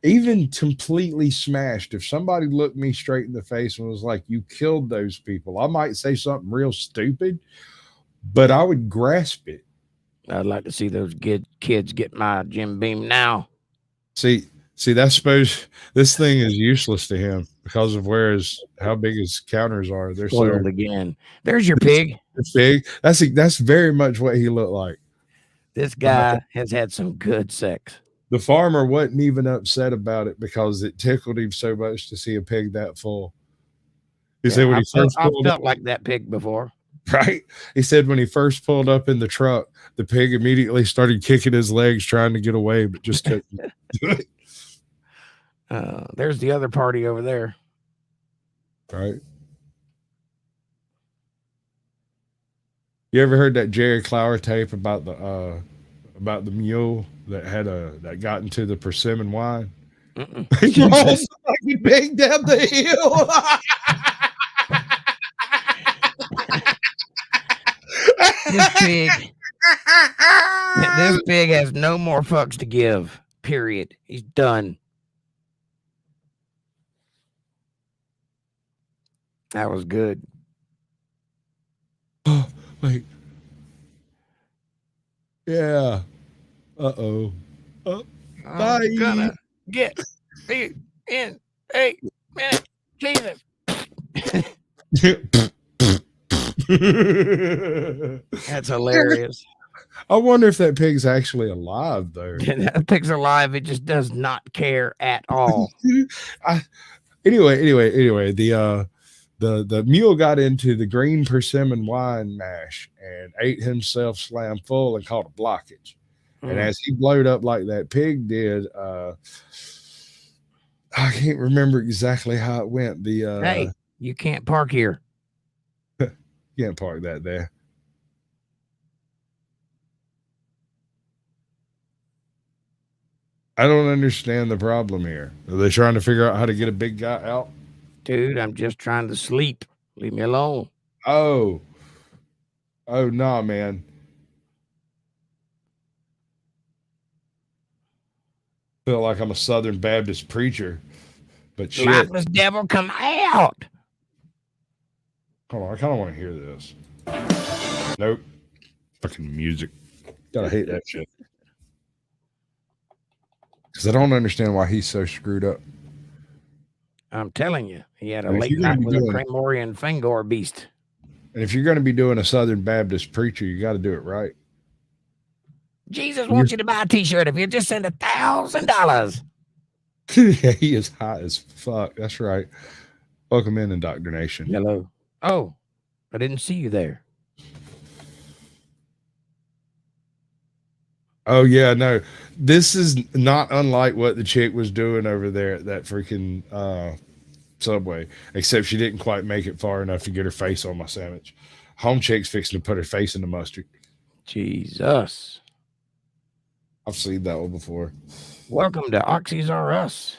Even completely smashed, if somebody looked me straight in the face and was like, you killed those people, I might say something real stupid, but I would grasp it. I'd like to see those kids get my Jim Beam now. See, that's supposed, this thing is useless to him because of how big his counters are. They're spoiled again. There's your pig. Pig. That's very much what he looked like. This guy has had some good sex. The farmer wasn't even upset about it because it tickled him so much to see a pig that full. He said when I've felt like that pig before. Right? He said when he first pulled up in the truck, the pig immediately started kicking his legs trying to get away, but just couldn't do it. There's the other party over there. Right. You ever heard that Jerry Clower tape about the mule that got into the persimmon wine? He almost fucking big down the hill. This pig has no more fucks to give. Period. He's done. That was good. Oh, wait. Yeah. Uh-oh. I'm gonna get in 8 minutes. Jesus. That's hilarious. I wonder if that pig's actually alive, though. That pig's alive. It just does not care at all. Anyway, the mule got into the green persimmon wine mash and ate himself slam full and caught a blockage. And as he blowed up like that pig did, I can't remember exactly how it went. Hey, you can't park here. You can't park that there. I don't understand the problem here. Are they trying to figure out how to get a big guy out? Dude, I'm just trying to sleep. Leave me alone. Oh, nah, man. Feel like I'm a Southern Baptist preacher, but shit. Lifeless devil, come out. Hold on, I kind of want to hear this. Nope. Fucking music. Gotta hate that shit. Because I don't understand why he's so screwed up. I'm telling you, he had a late night with a Cremorian Fangor beast. And if you're going to be doing a Southern Baptist preacher, you got to do it right. Jesus wants you to buy a t-shirt if you just send $1,000. Yeah, he is hot as fuck. That's right. Welcome in, Indoctrination. Hello. Oh, I didn't see you there. Oh, yeah, no. This is not unlike what the chick was doing over there at that freaking Subway, except she didn't quite make it far enough to get her face on my sandwich. Home chick's fixing to put her face in the mustard. Jesus. I've seen that one before. Welcome to Oxys R Us.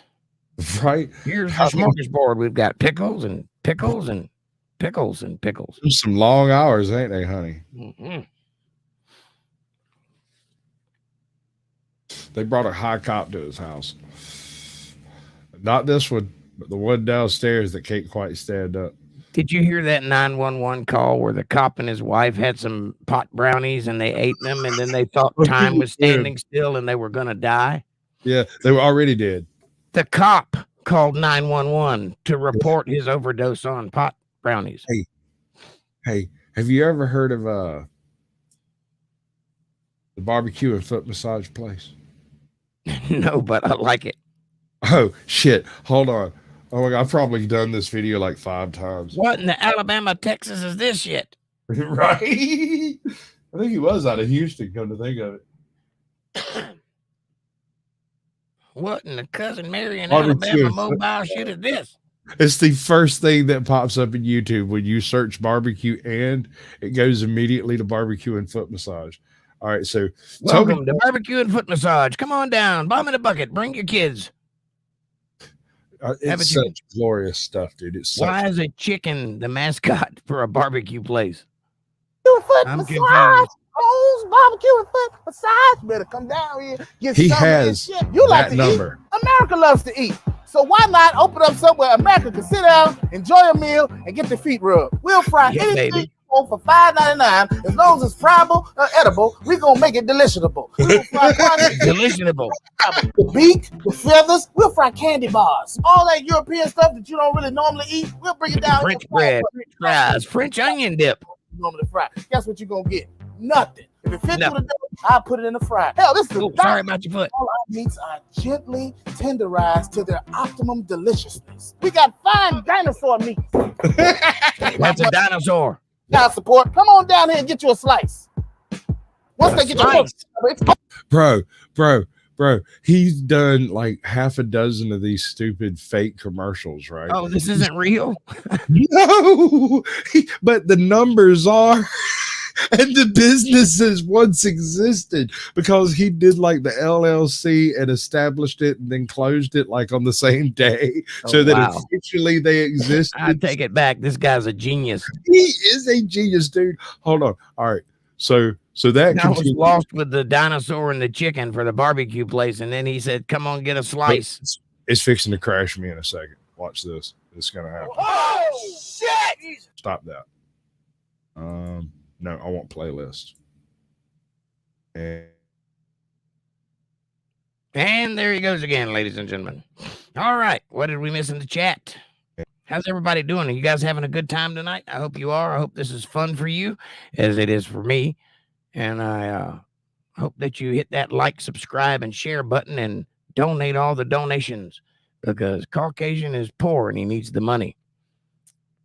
Right? Here's the smorgasbord. We've got pickles and pickles and pickles and pickles. Some long hours, ain't they, honey? Mm-hmm. They brought a high cop to his house. Not this one, but the one downstairs that can't quite stand up. Did you hear that 911 call where the cop and his wife had some pot brownies and they ate them and then they thought time was standing still and they were going to die? Yeah, they were already dead. The cop called 911 to report his overdose on pot brownies. Hey, have you ever heard of the barbecue and foot massage place? No, but I like it. Oh, shit. Hold on. Oh, my God. I've probably done this video like 5 times. What in the Alabama, Texas is this shit? Right? I think he was out of Houston, come to think of it. What in the cousin Mary and Alabama mobile shit is this? It's the first thing that pops up in YouTube when you search barbecue, and it goes immediately to barbecue and foot massage. All right, so welcome to barbecue and foot massage. Come on down, bomb in a bucket. Bring your kids. It's such glorious stuff, dude. Why is a chicken the mascot for a barbecue place? I'm confused. Barbecue and foot massage. Better come down here. Get he has shit. You like to number. Eat. America loves to eat. So why not open up somewhere America can sit down, enjoy a meal, and get their feet rubbed? We'll fry anything baby. For $5.99. As long as it's friable or edible, we're gonna make it deliciousable. We'll fry deliciousable. The beak, the feathers, we'll fry candy bars. All that European stuff that you don't really normally eat, we'll bring it down. French bread, French fries, French onion dip. Normally fry. Guess what you're gonna get? Nothing. If it fits with the dough, I'll put it in the fry. Hell, this is sorry about your foot. All our meats are gently tenderized to their optimum deliciousness. We got fine dinosaur meat. That's a dinosaur. Now support. Come on down here and get you a slice. Once they get your bro, he's done like half a dozen of these stupid fake commercials, right? Oh, this isn't real? No, but the numbers are. And the businesses once existed because he did like the LLC and established it and then closed it like on the same day so that officially they existed. I take it back. This guy's a genius. He is a genius, dude. Hold on. All right. So that I was lost with the dinosaur and the chicken for the barbecue place. And then he said, come on, get a slice. It's fixing to crash me in a second. Watch this. It's going to happen. Oh, shit. Stop that. No, I want playlist. And there he goes again, ladies and gentlemen. All right. What did we miss in the chat? How's everybody doing? Are you guys having a good time tonight? I hope you are. I hope this is fun for you as it is for me. And I hope that you hit that like, subscribe, and share button and donate all the donations because Caucasian is poor and he needs the money.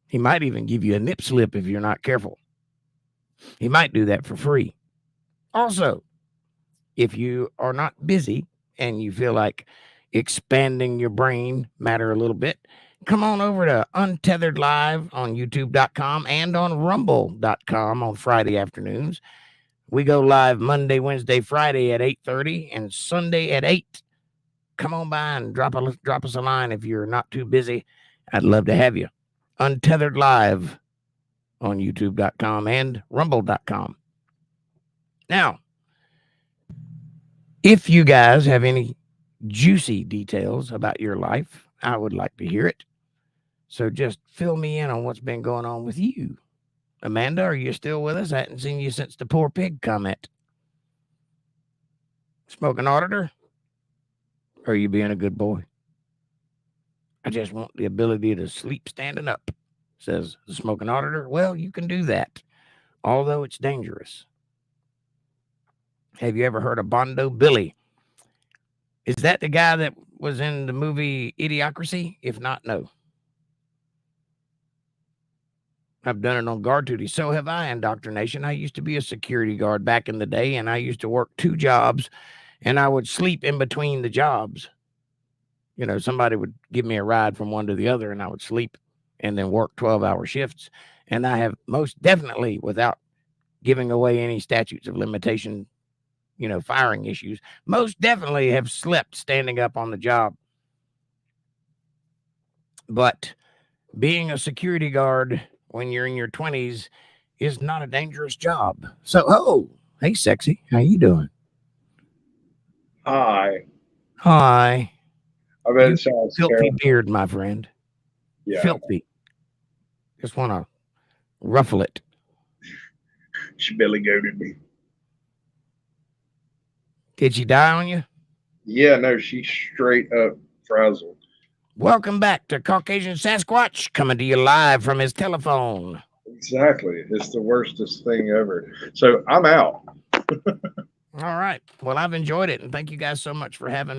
He might even give you a nip slip if you're not careful. He might do that for free. Also, if you are not busy and you feel like expanding your brain matter a little bit, come on over to Untethered Live on youtube.com and on rumble.com on Friday afternoons. We go live Monday, Wednesday, Friday at 8:30 and Sunday at 8. Come on by and drop us a line if you're not too busy. I'd love to have you. Untethered Live on youtube.com and rumble.com. Now, if you guys have any juicy details about your life, I would like to hear it. So just fill me in on what's been going on with you. Amanda, are you still with us? I hadn't seen you since the poor pig comment. Smoking auditor, are you being a good boy? I just want the ability to sleep standing up, says the smoking auditor. Well, you can do that, although it's dangerous. Have you ever heard of Bondo Billy? Is that the guy that was in the movie Idiocracy? If not, no. I've done it on guard duty. So have I, indoctrination. I used to be a security guard back in the day, and I used to work 2 jobs, and I would sleep in between the jobs. You know, somebody would give me a ride from one to the other, and I would sleep and then work 12-hour shifts. And I have most definitely, without giving away any statutes of limitation, firing issues, most definitely have slept standing up on the job. But being a security guard when you're in your 20s is not a dangerous job. So, hey, sexy, how you doing? Hi. I bet it sounds filthy terrible. Beard, my friend. Yeah. Filthy. Just want to ruffle it. She belly goated me. Did she die on you? Yeah, no, she's straight up frazzled. Welcome back to Caucasian Sasquatch, coming to you live from his telephone. Exactly. It's the worstest thing ever. So I'm out. All right. Well, I've enjoyed it, and thank you guys so much for having me.